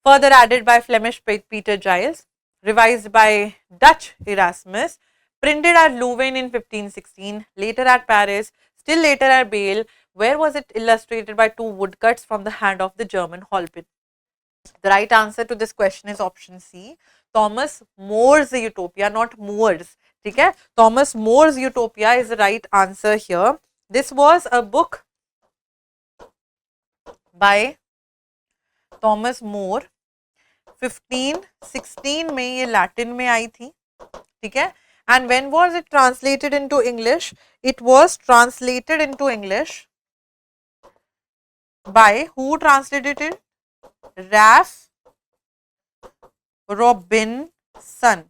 further added by Flemish Peter Giles, revised by Dutch Erasmus, printed at Louvain in 1516, later at Paris, still later at Bâle? Where was it illustrated by two woodcuts from the hand of the German Holbein? The right answer to this question is option C, Thomas More's Utopia, not Moore's. ठीक है? Thomas More's Utopia is the right answer here. This was a book by Thomas More. 1516 में ये Latin में आई थी. ठीक है? And when was it translated into English? It was translated into English by, who translated it? Ralph Robinson.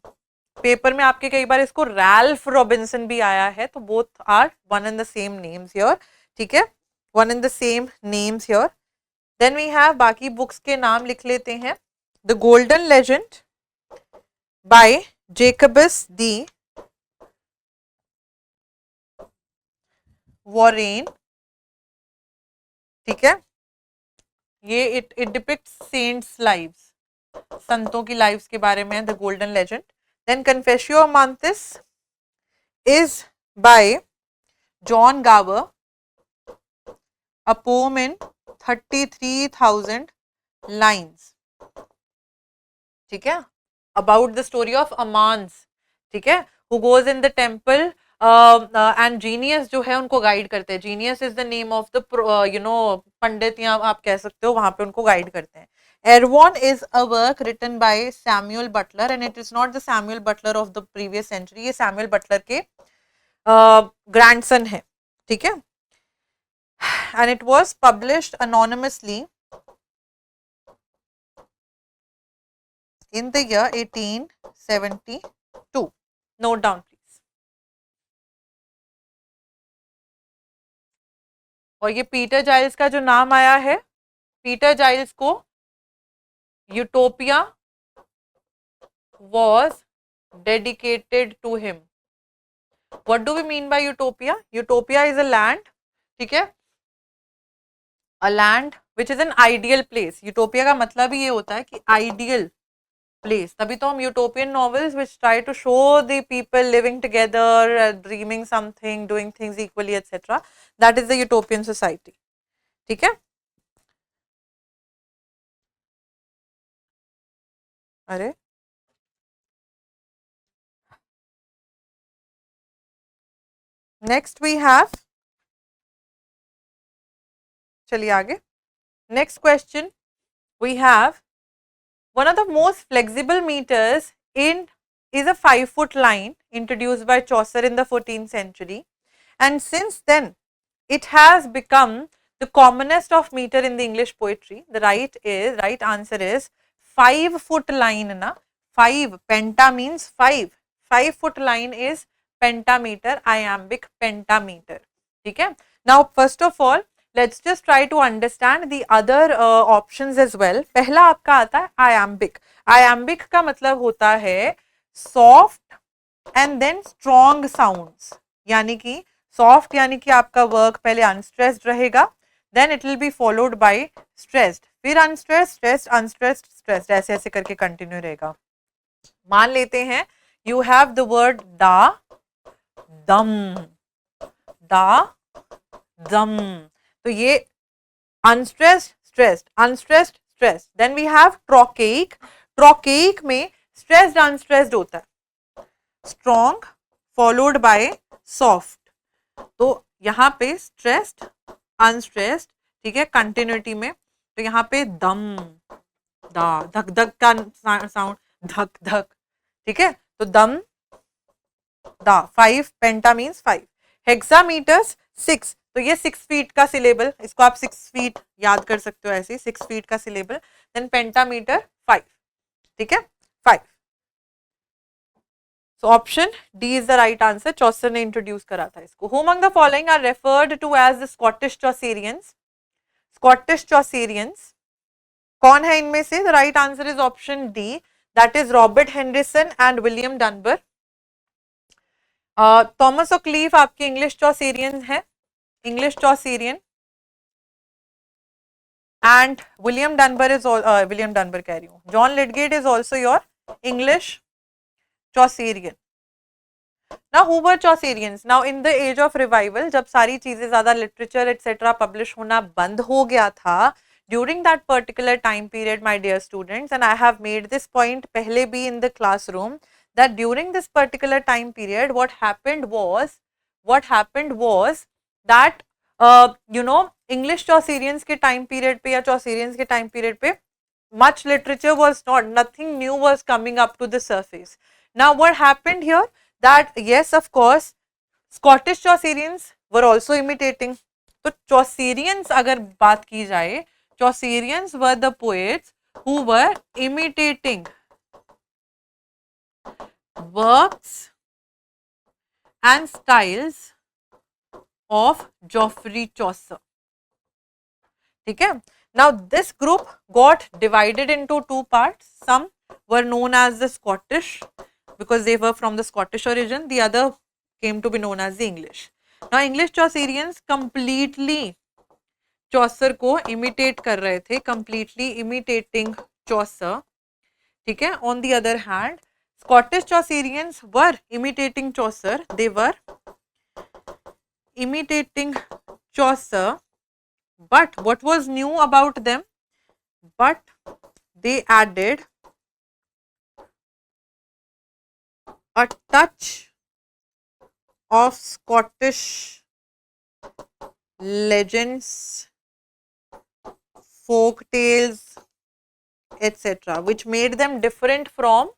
Paper में आपके कई बार इसको रैल्फ रॉबिन्सन भी आया है, तो both are one and the same names here. ठीक है? One and the same names here. Then we have, बाकी बुक्स के नाम लिख लेते हैं. The Golden Legend by Jacobus de Voragine. ठीक है? ये इट डिपिक्ट्स सेंट्स लाइव्स, संतों की लाइव्स के बारे में, the Golden legend. Then Confessio Amantis is by John Gower, a poem in 33,000 lines. ठीक है? About the story of Amans. ठीक है? Who goes in the temple and genius जो है उनको गाइड करते हैं. Genius is the name of the पंडित, या आप कह सकते हो, वहां पे उनको गाइड करते हैं. Erewhon is a work written by Samuel Butler, and it is not the Samuel Butler of the previous century. ये Samuel Butler के grandson है. ठीक है? And it was published anonymously in the year 1872. Note down please. और ये Peter Giles का जो नाम आया है, पीटर जाइल्स को Utopia was dedicated to him. What do we mean by Utopia? Utopia is a land, ठीक है? A land which is an ideal place. Utopia का मतलब ही ये होता है कि ideal place. तभी तो हम utopian novels which try to show the people living together, dreaming something, doing things equally, etc. That is the utopian society. ठीक है? अरे नेक्स्ट वी हैव, चलिए आगे. Next question we have, one of the most flexible metres in is a 5-foot line introduced by Chaucer in the 14th century, and since then it has become the commonest of meter in the English poetry. The right answer is 5-foot line na. 5 penta means 5. 5-foot line is pentameter, iambic pentameter. ठीक है? Now first of all let's just try to understand the other options as well. पहला आपका आता है iambic. Iambic का मतलब होता है soft and then strong sounds, यानी कि सॉफ्ट यानी कि आपका वर्क पहले अनस्ट्रेस्ड रहेगा, then it will be followed by stressed, फिर अनस्ट्रेस्ड, स्ट्रेस्ड, अनस्ट्रेस्ड, स्ट्रेस्ड, ऐसे ऐसे करके कंटिन्यू रहेगा. मान लेते हैं यू हैव द वर्ड दा, दम, दा, दम, तो ये unstressed, stressed, unstressed, stressed. Then we have trochaic, trochaic में स्ट्रेस्ड अनस्ट्रेस्ड होता है, स्ट्रॉन्ग फॉलोड बाय सॉफ्ट, तो यहाँ पे स्ट्रेस्ड अनस्ट्रेस्ड, ठीक है, कंटिन्यूटी में, तो यहाँ पे दम, दा, धक धक का साउंड, धक धक, ठीक है, तो दम, दा. 5 पेंटा मीन्स 5. हेक्सामीटर्स 6, तो ये 6 फीट का सिलेबल, इसको आप 6 फीट याद कर सकते हो ऐसे, 6 फीट का सिलेबल. देन पेंटामीटर 5, ठीक है, 5. So option D is the right answer. चौसर ने इंट्रोड्यूस करा था इसको. Who among the following are referred to as the Scottish Chaucerians? Scottish Chaucerians. कौन है इनमें से? The right answer is option D. That is Robert Henderson and William Dunbar. Thomas O'Cleave आपके English Chaucerian है, English Chaucerian. And William Dunbar is William Dunbar कह रही हूँ. John Lydgate is also your English Chaucerian. Now who were Chaucerians? Now in the age of revival, जब सारी चीजें ज़्यादा literature etc. publish होना बंद हो गया था, during that particular time period, my dear students, and I have made this point पहले भी in the classroom, that during this particular time period, what happened was that you know, English Chaucerians के time period पे या Chaucerians के time period पे much literature was not, nothing new was coming up to the surface. Now what happened here? That yes, of course, Scottish Chaucerians were also imitating. तो Chaucerians अगर बात की जाए, Chaucerians were the poets who were imitating works and styles of Geoffrey Chaucer. ठीक है. Now this group got divided into two parts. Some were known as the Scottish because they were from the Scottish origin. The other came to be known as the English. Now English Chaucerians completely Chaucer को imitate कर रहे थे, completely imitating Chaucer. ठीक है. On the other hand, Scottish Chaucerians were imitating Chaucer. They were imitating Chaucer. But what was new about them? But they added a touch of Scottish legends, folk tales, etc., which made them different from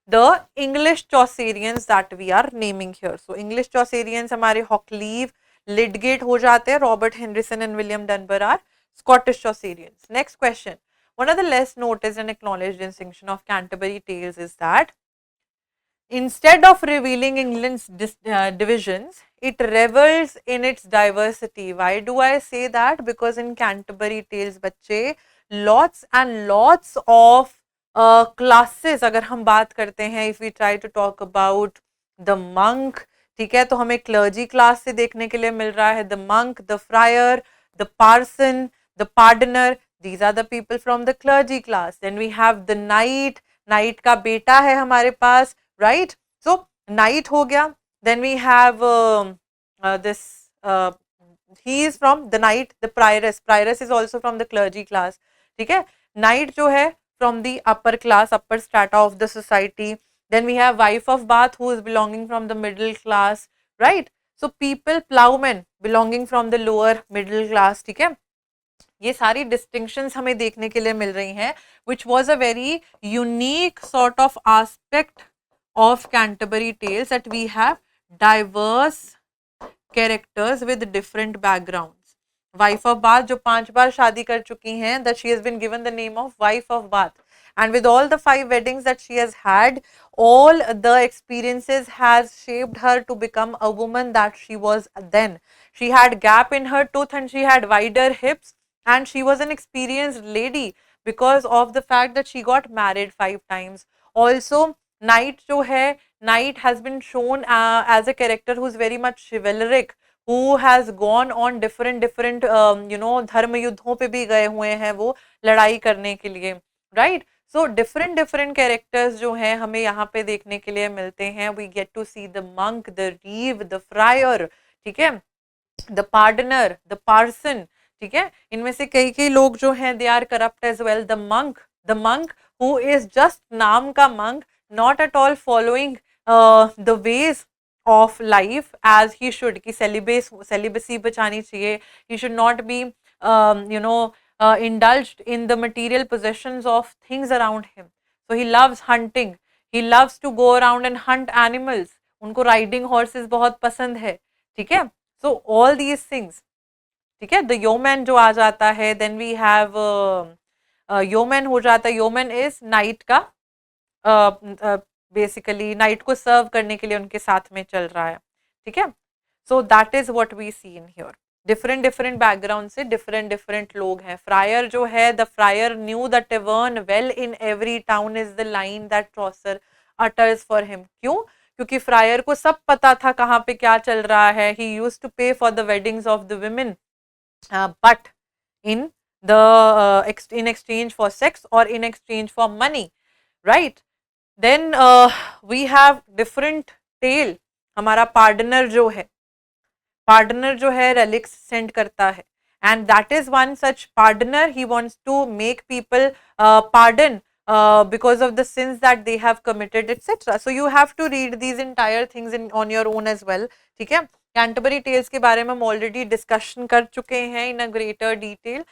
the English Chaucerians that we are naming here. So English Chaucerians हमारे O'Cleave, Lydgate हो जाते हैं, Robert Henderson and William Dunbar are Scottish Chaucerians. Next question. One of the less noticed and acknowledged distinction of Canterbury Tales is that instead of revealing England's divisions, it revels in its diversity. Why do I say that? Because in Canterbury Tales, बच्चे, lots and lots of classes, अगर हम बात करते हैं, if we try to talk about the monk, ठीक है, तो हमें क्लर्जी क्लास से देखने के लिए मिल रहा है, the monk, the friar, the parson, the pardoner, these are the people from the clergy class. Then we have the knight, knight का बेटा है हमारे पास, right? So knight हो गया. Then we have this he is from the knight, the prioress, prioress is also from the clergy class, ठीक है. Knight जो है from the upper class, upper strata of the society. Then we have wife of Bath who is belonging from the middle class, right? So people, plowmen belonging from the lower middle class, ठीक है. ये सारी distinctions हमें देखने के लिए मिल रही हैं, which was a very unique sort of aspect of Canterbury Tales, that we have diverse characters with different backgrounds. Wife of Bath जो 5 बार शादी कर चुकी हैं, that she has been given the name of wife of Bath. And with all the 5 weddings that she has had, all the experiences has shaped her to become a woman that she was then. She had gap in her tooth and she had wider hips, and she was an experienced lady because of the fact that she got married 5 times. Also, knight जो है, knight has been shown as a character who is very much chivalric, who has gone on different धर्म युद्धों पे भी गए हुए हैं वो लड़ाई करने के लिए, right? So different characters जो हैं हमें यहाँ पे देखने के लिए मिलते हैं. We get to see the monk, the reeve, the friar, ठीक है, the pardoner, the parson, ठीक है. इनमें से कई लोग जो हैं they are corrupt as well. The monk who is just नाम का monk, not at all following the ways of life as he should, कि celibacy बचानी चाहिए. He should not be indulged in the material possessions of things around him. So he loves hunting. He loves to go around and hunt animals. उनको riding horses बहुत पसंद है, ठीक है. So all these things, ठीक है. The yeoman जो आ जाता है, then we have yeoman हो जाता है. Yeoman is knight का बेसिकली नाइट को सर्व करने के लिए उनके साथ में चल रहा है, ठीक है. So that is what we see in here. Different background से डिफरेंट लोग हैं. फ्रायर जो है, the friar knew the tavern well in every town is the line that Chaucer utters for him. क्यों? क्योंकि फ्रायर को सब पता था कहाँ पे क्या चल रहा है. ही यूज्ड टू पे for the weddings of the women, but in in exchange for sex or in exchange for money, right? Then we have different tale. हमारा pardoner जो है relics send करता है, and that is one such pardoner. He wants to make people pardon because of the sins that they have committed, etc. So you have to read these entire things on your own as well, ठीक है. Canterbury tales के बारे में हम already discussion कर चुके हैं in a greater detail.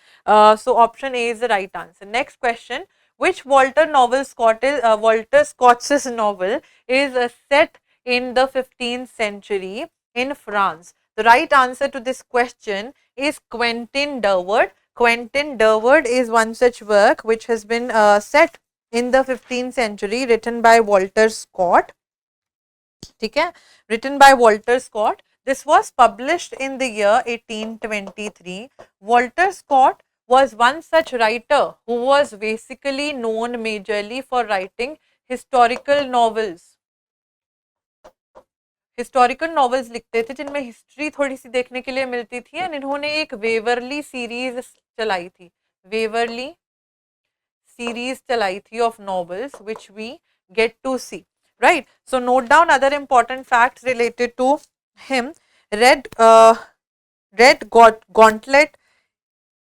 So option A is the right answer. Next question. Which Walter Scott's novel is set in the 15th century in France? The right answer to this question is Quentin Durward. Quentin Durward is one such work which has been set in the 15th century, written by Walter Scott. ठीक है, written by Walter Scott. This was published in the year 1823. Walter Scott was one such writer who was basically known majorly for writing historical novels. Historical novels लिखते थे जिनमें history थोड़ी सी देखने के लिए मिलती थी. एंड इन्होंने एक वेवरली सीरीज चलाई थी. वेवरली सीरीज चलाई थी of novels which we get to see. Right. So note down other important facts related to him. Red Gauntlet.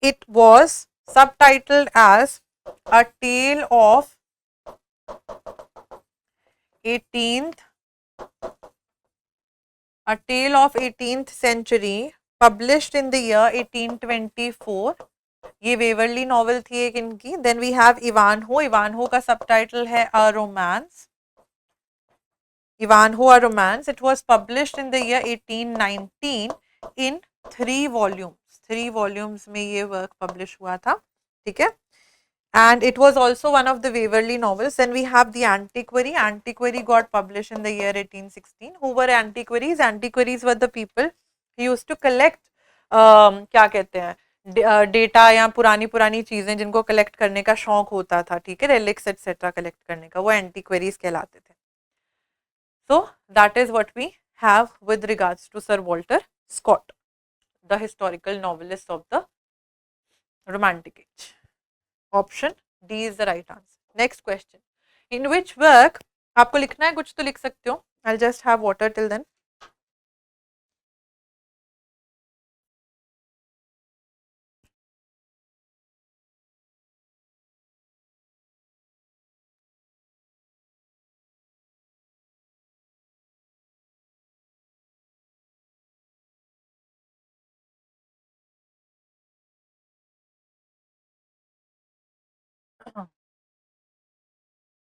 It was subtitled as A Tale of 18th Century, published in the year 1824. ये Waverly novel थी एक इनकी. Then we have Ivanhoe. Ivanhoe का subtitle है A Romance. Ivanhoe A Romance. It was published in the year 1819 in 3 volumes. 3 volumes में ये work publish हुआ था, ठीक है. And it was also one of the Waverley novels. Then we have the Antiquary. Antiquary got published in the year 1816. Who were antiquaries? Antiquaries were the people who used to collect क्या कहते हैं data या पुरानी चीजें जिनको collect करने का शौक होता था, ठीक है, रेलिक्स एटसेट्रा कलेक्ट करने का, वो एंटीक्वेरीज कहलाते थे. So that is what we have with regards to Sir Walter Scott, the historical novelist of the Romantic Age. Option D is the right answer. Next question. In which work, आपको लिखना है कुछ तो लिख सकते हो. I'll just have water till then.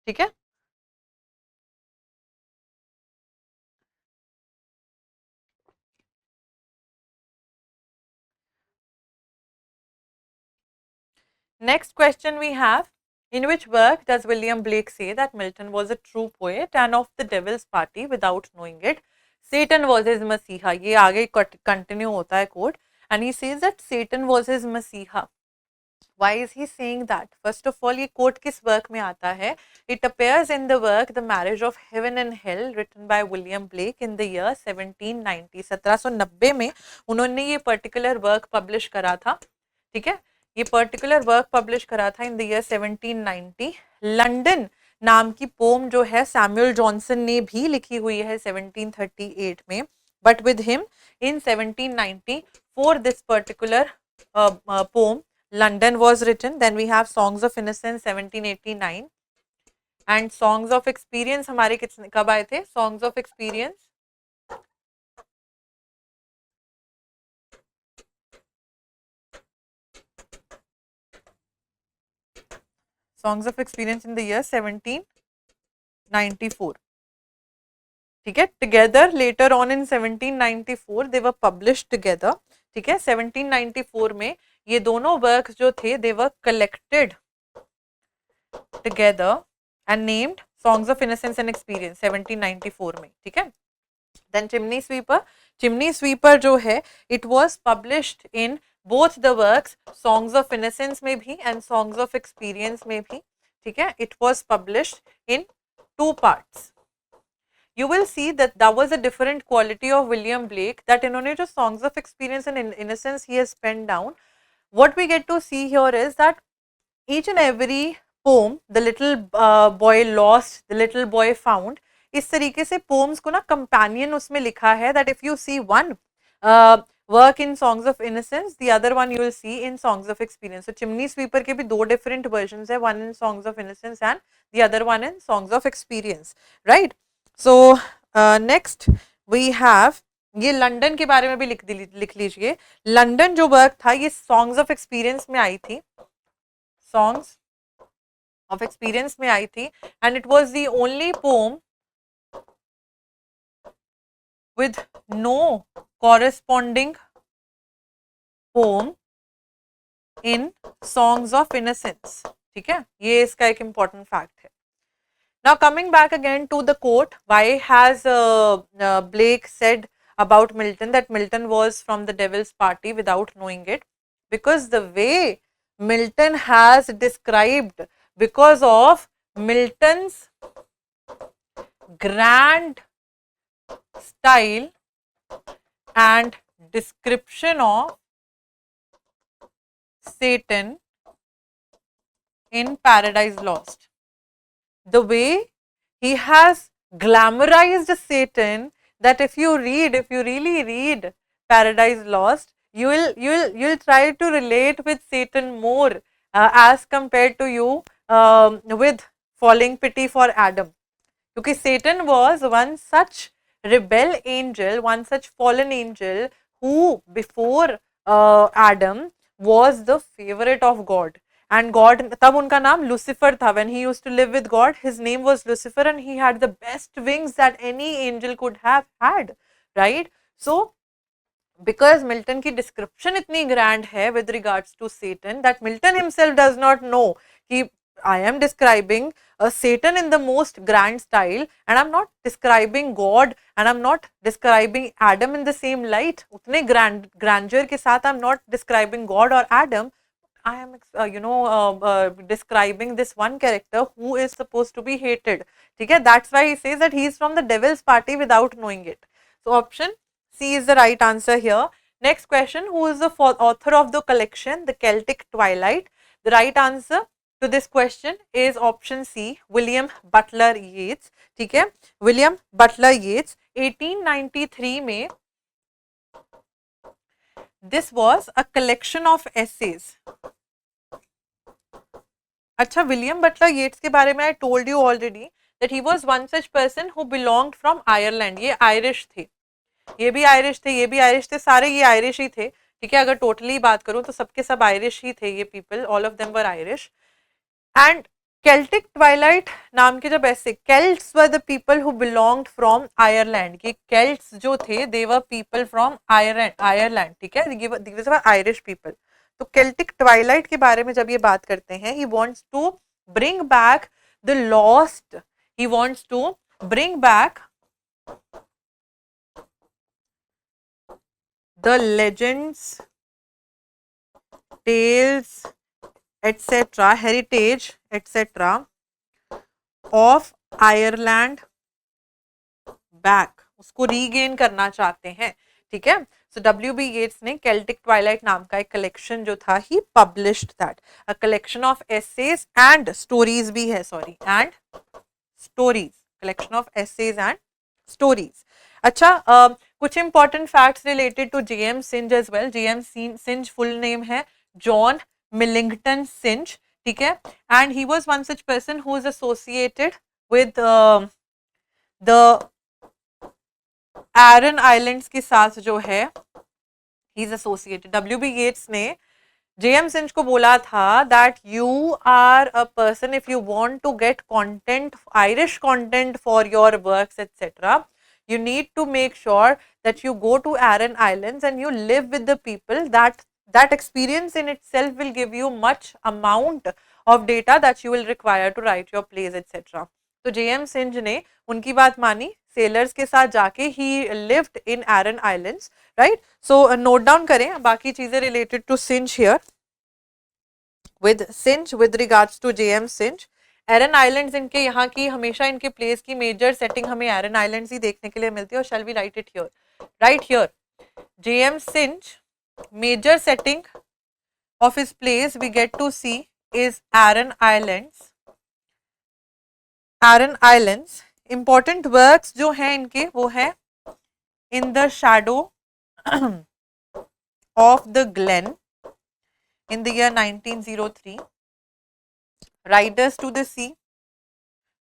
ठीक है. Next question we have. In which work does William Blake say that Milton was a true poet and of the devil's party without knowing it? Satan was his Masiha. ये आगे continue होता है quote. And he says that Satan was his Masiha. Why is he saying that? First of all, ये quote किस work में आता है? It appears in the work The Marriage of Heaven and Hell, written by William Blake in the year 1790. 1790 में उन्होंने ये particular work publish करा था, ठीक है? ये particular work publish करा था in the year 1790. London नाम की पोम जो है सैमुअल जॉनसन ने भी लिखी हुई है 1738 में, but with him in 1790 for this particular poem London was written. Then we have Songs of Innocence 1789 and Songs of Experience हमारे कितने कब आए थे? Songs of Experience in the year 1794. ठीक है, together later on in 1794 they were published together. ठीक है, 1794 में ये दोनों वर्क्स जो थे they were collected together and named Songs of Innocence and Experience 1794 में. ठीक है, then Chimney Sweeper जो है it was published in both the works Songs of Innocence में भी and Songs of Experience में भी. ठीक है, it was published in 2 parts. You will see that was a different quality of William Blake, that इन्होंने जो Songs of Experience and Innocence he has penned down. What we get to see here is that each and every poem, the little boy lost, the little boy found, इस तरीके से poems को ना companion उसमें लिखा है, that if you see one work in Songs of Innocence, the other one you will see in Songs of Experience. So Chimney Sweeper के भी 2 different versions है, one in Songs of Innocence and the other one in Songs of Experience, right? So next we have ये London के बारे में भी लिख लीजिए. लंदन जो वर्क था ये Songs of Experience में आई थी, Songs of Experience में आई थी, and it was the only poem with no corresponding poem in Songs of Innocence. ठीक है, ये इसका एक important fact है. Now coming back again to the quote, why has Blake said about Milton that Milton was from the devil's party without knowing it? Because the way Milton has described, because of Milton's grand style and description of Satan in Paradise Lost. The way he has glamorized Satan, that if you really read Paradise Lost, you'll try to relate with Satan more as compared to you with falling pity for Adam. Because Satan was one such rebel angel, one such fallen angel who before Adam was the favorite of God. And God, तब उनका नाम Lucifer था. When he used to live with God, his name was Lucifer, and he had the best wings that any angel could have had, right? So because Milton की description इतनी grand है with regards to Satan, that Milton himself does not know कि I am describing a Satan in the most grand style, and I'm not describing God, and I'm not describing Adam in the same light. उतने grandeur के साथ I'm not describing God or Adam. I am describing this one character who is supposed to be hated. ठीक है, that's why he says that he is from the devil's party without knowing it. So option C is the right answer here. Next question, who is the author of the collection The Celtic Twilight? The right answer to this question is option C, William Butler Yeats. ठीक है, William Butler Yeats 1893 में this was a collection of essays. अच्छा, William Butler येट्स के बारे में I told you already that he was one such person who belonged from Ireland. ये Irish थे, ये भी आयरिश थे, ये भी आयरिश थे, सारे ये आयरिश ही थे. ठीक है, अगर टोटली बात करूं तो सबके सब आयरिश ही थे ये people, all of them were Irish. And Celtic Twilight नाम के जब ऐसे, Celts were the people who belonged from Ireland. ये केल्ट्स जो थे they were people from Ireland. ठीक है, दीज वर आयरिश पीपल. तो केल्टिक ट्वाइलाइट के बारे में जब ये बात करते हैं, he wants to bring back the lost, he wants to bring back the legends, tales, etc., heritage etc. of Ireland back, उसको रीगेन करना चाहते हैं, ठीक है। सो W.B. Yeats ने केल्टिक ट्वाइलाइट नाम का एक कलेक्शन जो था, he published that, a collection of essays and stories भी है, sorry, and stories, collection of essays and stories. अच्छा, कुछ important facts related to J M Synge as well. J M Synge full name है जॉन मिलिंगटन सिंज, ठीक है, and he was one such person who is associated with the Aran islands के साथ जो है, he is associated. W.B. Yeats ने JM Synge को बोला था that you are a person, if you want to get content, Irish content for your works etcetera, you need to make sure that you go to Aran Islands and you live with the people. That experience in itself will give you much amount of data that you will require to write your plays etc. तो JM Synge ने उनकी बात मानी, sailors के साथ जाके he lived in Aran islands, right. So note down करें बाकी चीजें related to Synge here. with regards to JM Synge, Aran islands इनके यहाँ की, हमेशा इनके प्लेस की मेजर सेटिंग हमें एरन आइलैंड्स ही देखने के लिए मिलती है। और shall we write it here, right here, JM Synge major setting of his plays we get to see is Aran Islands. Aran Islands, important works जो हैं इनके वो है In the Shadow of the Glen in the year 1903, Riders to the Sea,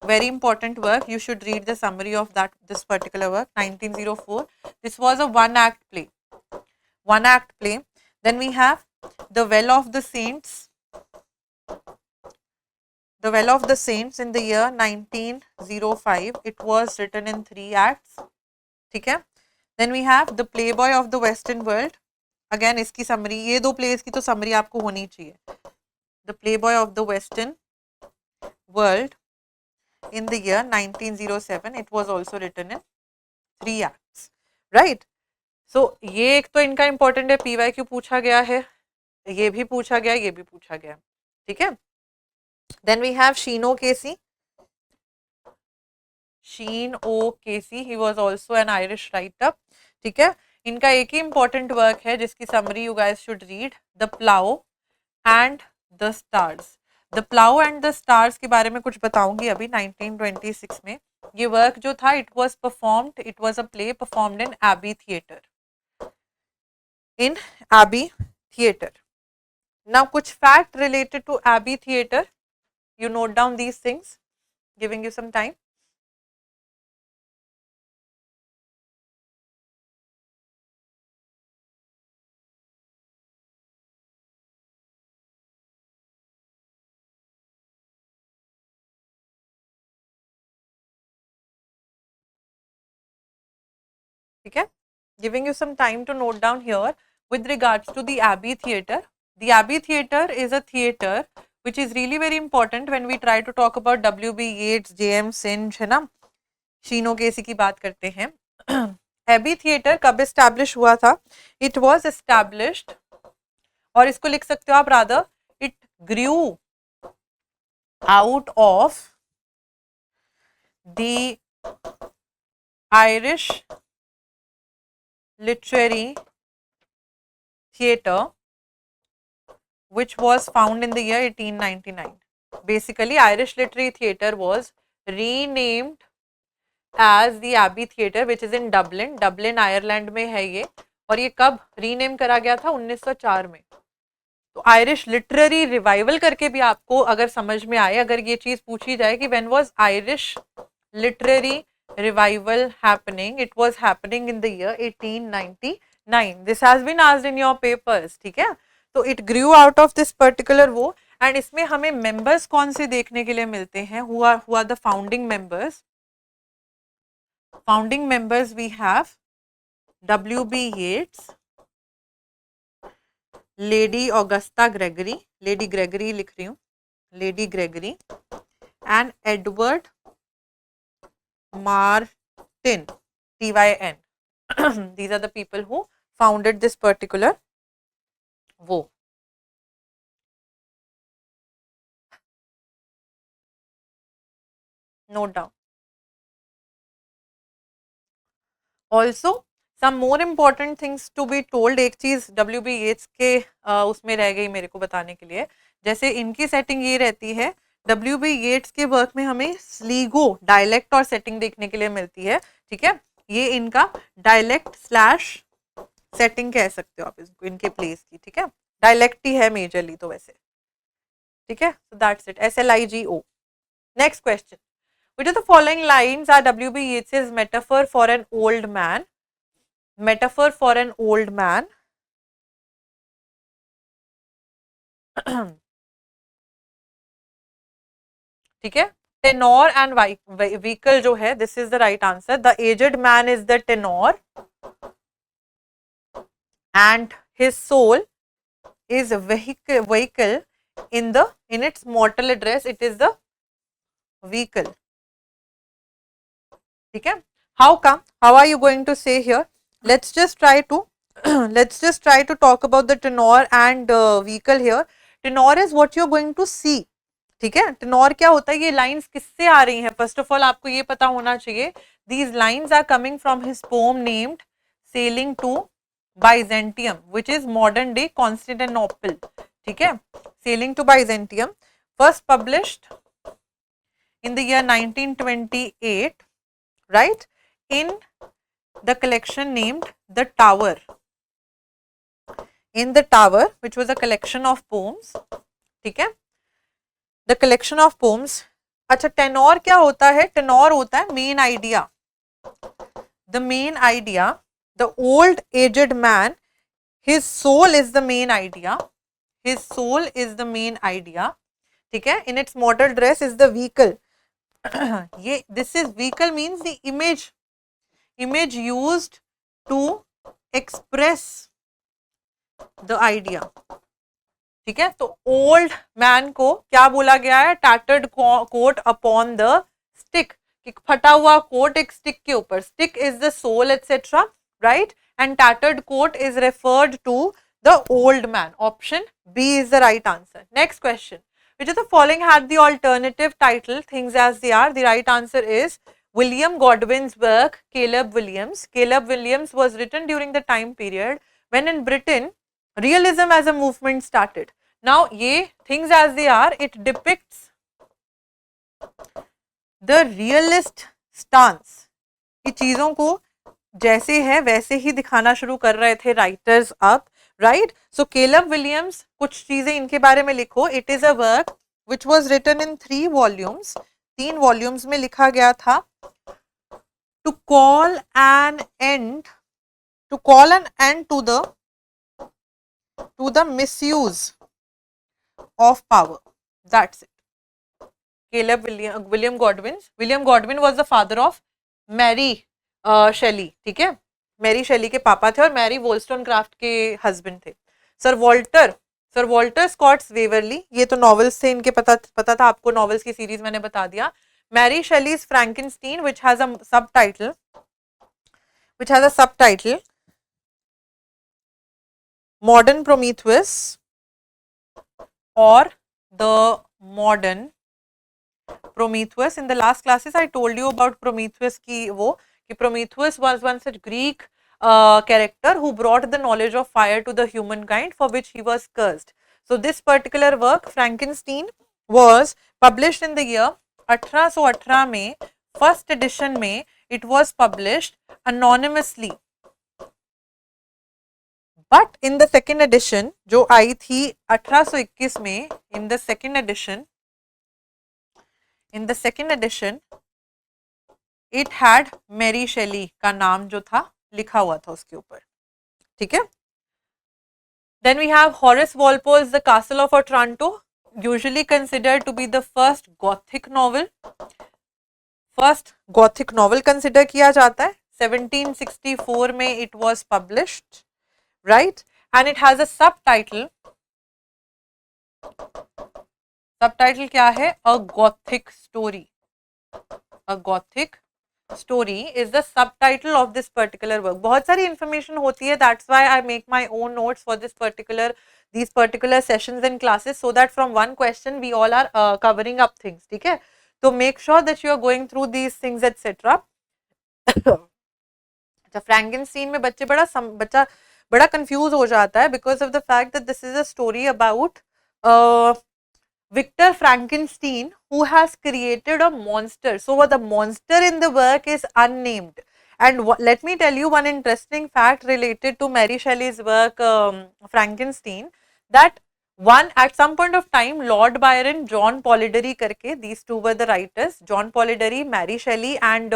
very important work, you should read the summary of this particular work. 1904, this was a one act play. Then we have The Well of the Saints, in the year 1905, it was written in 3 acts, ठीक है। Then we have The Playboy of the Western World, again इसकी summary, ये दो plays की तो summary आपको होनी चाहिए। The Playboy of the Western World in the year 1907, it was also written in 3 acts, right। So ये एक तो इनका important है, PYQ पूछा गया है, ये भी पूछा गया, ये भी पूछा गया, ठीक है। Then we have Sheen O'Casey. Sheen O'Casey, he was also an Irish writer, ठीक है। इनका एक ही important work है जिसकी summary you guys should read, The Plough and the Stars. The Plough and the Stars के बारे में कुछ बताऊंगी अभी। 1926 में ये work जो था, it was a play performed in Abbey Theatre. Now कुछ fact related to Abbey Theatre, you note down these things, giving you some time. ठीक है, giving you some time to note down here with regards to the Abbey Theatre. The Abbey Theatre is a theatre which is really very important when we try to talk about W.B. Yeats, J.M. Synge, है ना, शीन OKC की बात करते हैं। Abbey Theatre कब establish हुआ था? It was established, और इसको लिख सकते हो आप rather, it grew out of the Irish literary theatre which was found in the year 1899. Basically, Irish literary theatre was renamed as the Abbey Theatre, which is in Dublin. Dublin, Ireland में है ये, और ये कब rename करा गया था? 1904 में। तो आयरिश लिटरेरी रिवाइवल करके भी आपको अगर समझ में आए, अगर ये चीज पूछी जाए कि when was Irish literary revival happening, it was happening in the year 1899. This has been asked in your papers, ठीक है। तो it grew out of this particular वो, and इसमें हमें members कौन से देखने के लिए मिलते हैं, who are the founding members? Founding members we have W.B. Yeats, Lady Augusta Gregory, Lady Gregory लिख रही हूँ, Lady Gregory, and Edward Martin, T-Y-N. These are the people who founded this particular वो, note down. Also some more important things to be told. एक चीज WB Yeats के उसमें रह गई मेरे को बताने के लिए, जैसे इनकी सेटिंग ये रहती है, WB Yeats के वर्क में हमें स्लीगो डायलेक्ट और सेटिंग देखने के लिए मिलती है, ठीक है, ये इनका डायलेक्ट स्लैश सेटिंग कह सकते हो आप इसको, इनके प्लेस की, ठीक है, डायलेक्ट ही है मेजरली तो वैसे, ठीक है, so that's it, SLIGO. Next question. Which of the following lines are WB Yeats's metaphor for an old man? Metaphor for an old man. ठीक है, tenor and vehicle जो है, this is the right answer. The aged man is the tenor and his soul is vehicle in its mortal address, it is the vehicle. ठीक है, how come, how are you going to say here? Let's just try to talk about the tenor and vehicle here. Tenor is what you're going to see. ठीक है, tenure क्या होता है, ये lines किससे आ रही हैं, फर्स्ट ऑफ ऑल आपको ये पता होना चाहिए. These lines are coming from his poem named sailing to Byzantium which is modern day Constantinople. ठीक है, sailing to Byzantium, first published in the year 1928, right, in the collection named The Tower. In The Tower, which was a collection of poems. ठीक है, the collection of poems. अच्छा, tenure क्या होता है? Tenure होता है main idea, the main idea, the old aged man, his soul is the main idea, his soul is the main idea. ठीक है, in its mortal dress is the vehicle. ये this is vehicle means the image used to express the idea. ठीक है, तो old man को क्या बोला गया है? Tattered coat upon the stick, फटा हुआ कोट एक स्टिक के ऊपर, stick is the soul etcetera, right, and tattered coat is referred to the old man. Option B is the right answer. Next question. Which of the following had the alternative title Things as They Are? The right answer is William Godwin's work Caleb Williams. Caleb Williams was written during the time period when in Britain realism as a movement started. Now ye Things as They Are, it depicts the realist stance. कि चीजों को जैसे है वैसे ही दिखाना शुरू कर रहे थे राइटर्स अब, राइट. सो केलब विलियम्स, कुछ चीजें इनके बारे में लिखो. It is a work which was written in 3 volumes, 3 volumes में लिखा गया था. To call an end to the misuse of power. That's it. Caleb William Godwin was the father of Mary Shelley. ठीक है, मैरी शेली के पापा थे और मैरी वोल्स्टोनक्राफ्ट के हस्बैंड थे. सर वॉल्टर स्कॉट्स वेवरली, ये तो नॉवेल्स थे इनके, पता था आपको, नॉवेल्स की सीरीज मैंने बता दिया. Mary Shelley's Frankenstein which has a subtitle Modern Prometheus or the Modern Prometheus. In the last classes I told you about Prometheus ki Prometheus was once a Greek character who brought the knowledge of fire to the humankind, for which he was cursed. So this particular work, Frankenstein, was published in the year 1818 में, first edition में it was published anonymously. But in the second edition जो आई थी 1821 में, in the second edition it had Mary Shelley का नाम जो था लिखा हुआ था उसके ऊपर. ठीक है. Then we have Horace Walpole's The Castle of Otranto, usually considered to be the first Gothic novel. First Gothic novel consider किया जाता है. 1764 में it was published, right? And it has a subtitle. Subtitle क्या है? A Gothic Story. A Gothic Story is the subtitle of this particular work. बहुत सारी information होती है, that's why I make my own notes for these particular sessions and classes, so that from one question we all are covering up things. ठीक है, So make sure that you are going through these things, etc. अच्छा, फ्रैंकेनस्टीन में बच्चा बड़ा confuse हो जाता है because of the fact that this is a story about Victor Frankenstein, who has created a monster. So the monster in the work is unnamed. And let me tell you one interesting fact related to Mary Shelley's work, Frankenstein, that one at some point of time, Lord Byron, John Polidori karke, these two were the writers, John Polidori, Mary Shelley and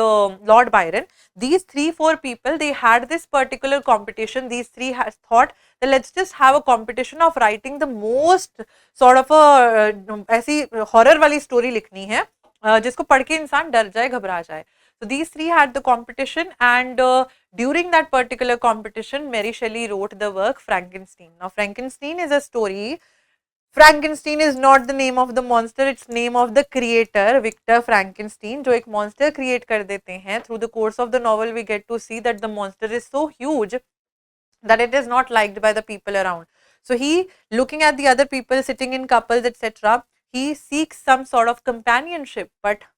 Lord Byron. These 3-4 people, they had this particular competition. These three has thought that let's just have a competition of writing the most sort of a ऐसी horror वाली story लिखनी है जिसको पढ़ के इंसान डर जाए, घबरा जाए. So these three had the competition, and during that particular competition, Mary Shelley wrote the work Frankenstein. Now Frankenstein is a story. Frankenstein is not the name of the monster, it's name of the creator, Victor Frankenstein, जो एक monster create कर देते हैं. Through the course of the novel, we get to see that the monster is so huge that it is not liked by the people around. So he, looking at the other people sitting in couples, etc., he seeks some sort of companionship. But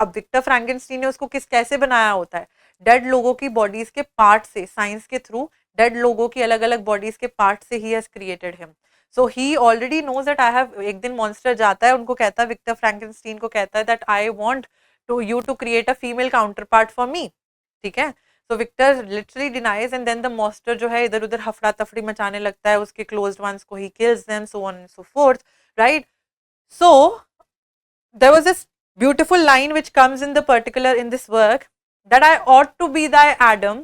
अब Victor फ्रैंकेनस्टीन ने उसको कैसे बनाया होता है? Dead लोगों की bodies के पार्ट से, साइंस के थ्रू डेड लोगों की अलग अलग बॉडीज के पार्ट से ही has created him. So he already knows that I have. एक दिन मॉन्स्टर जाता है, उनको कहता है, विक्टर फ्रैंकेनस्टीन को कहता है that I want to you to create a female counterpart for me. ठीक है. So Victor literally denies, and then the monster जो है इधर उधर हफड़ा तफड़ी मचाने लगता है उसके closed ones को, he kills them, so on and so forth, right? So there was this beautiful line which comes in the particular in this work, that I ought to be thy Adam,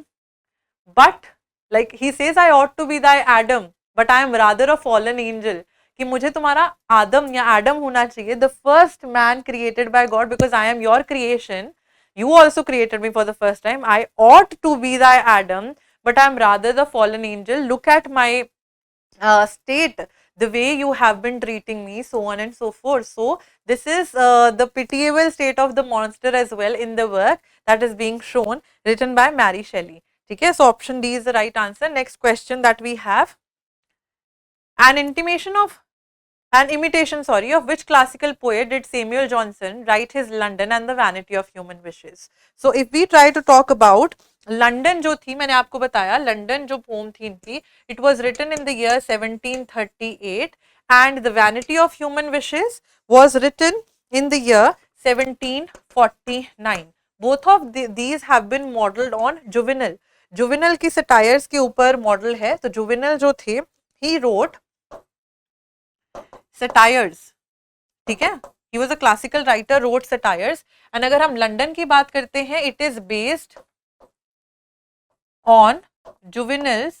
but like he says, I ought to be thy Adam, but I am rather a fallen angel. कि मुझे तुम्हारा आदम या Adam होना चाहिए, the first man created by God, because I am your creation. You also created me for the first time. I ought to be thy Adam, but I am rather the fallen angel. Look at my state, the way you have been treating me, so on and so forth. So this is the pitiable state of the monster as well in the work that is being shown, written by Mary Shelley. Okay, so option D is the right answer. Next question that we have: an imitation of which classical poet did Samuel Johnson write his London and the Vanity of Human Wishes? So if we try to talk about London, जो थी, मैंने आपको बताया, London जो poem थी इनकी, it was written in the year 1738, and the Vanity of Human Wishes was written in the year 1749. Both of these have been modeled on Juvenal. Juvenal की satires के ऊपर model है. तो Juvenal जो थे, he wrote satires. ठीक है. He was a classical writer, wrote satires. And अगर हम लंदन की बात करते हैं, it is based on Juvenal's.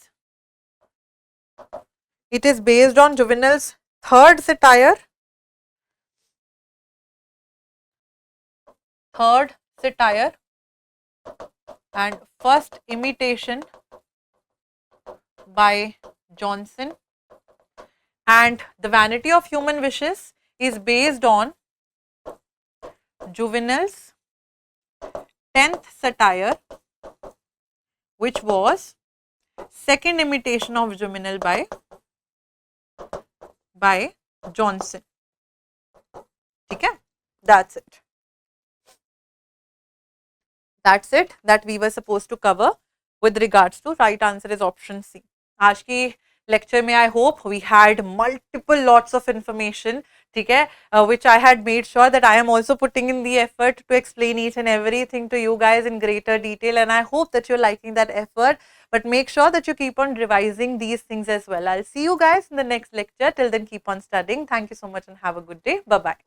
It is based on Juvenal's third satire. And first imitation by Johnson. And the Vanity of Human Wishes is based on Juvenal's 10th satire, which was second imitation of Juvenal by Johnson. ठीक है? That's it. That's it that we were supposed to cover with regards to. Right answer is option C. आज की lecture में I hope we had multiple lots of information, ठीक है, which I had made sure that I am also putting in the effort to explain each and everything to you guys in greater detail, and I hope that you're liking that effort. But make sure that you keep on revising these things as well. I'll see you guys in the next lecture. Till then, keep on studying. Thank you so much and have a good day. Bye-bye.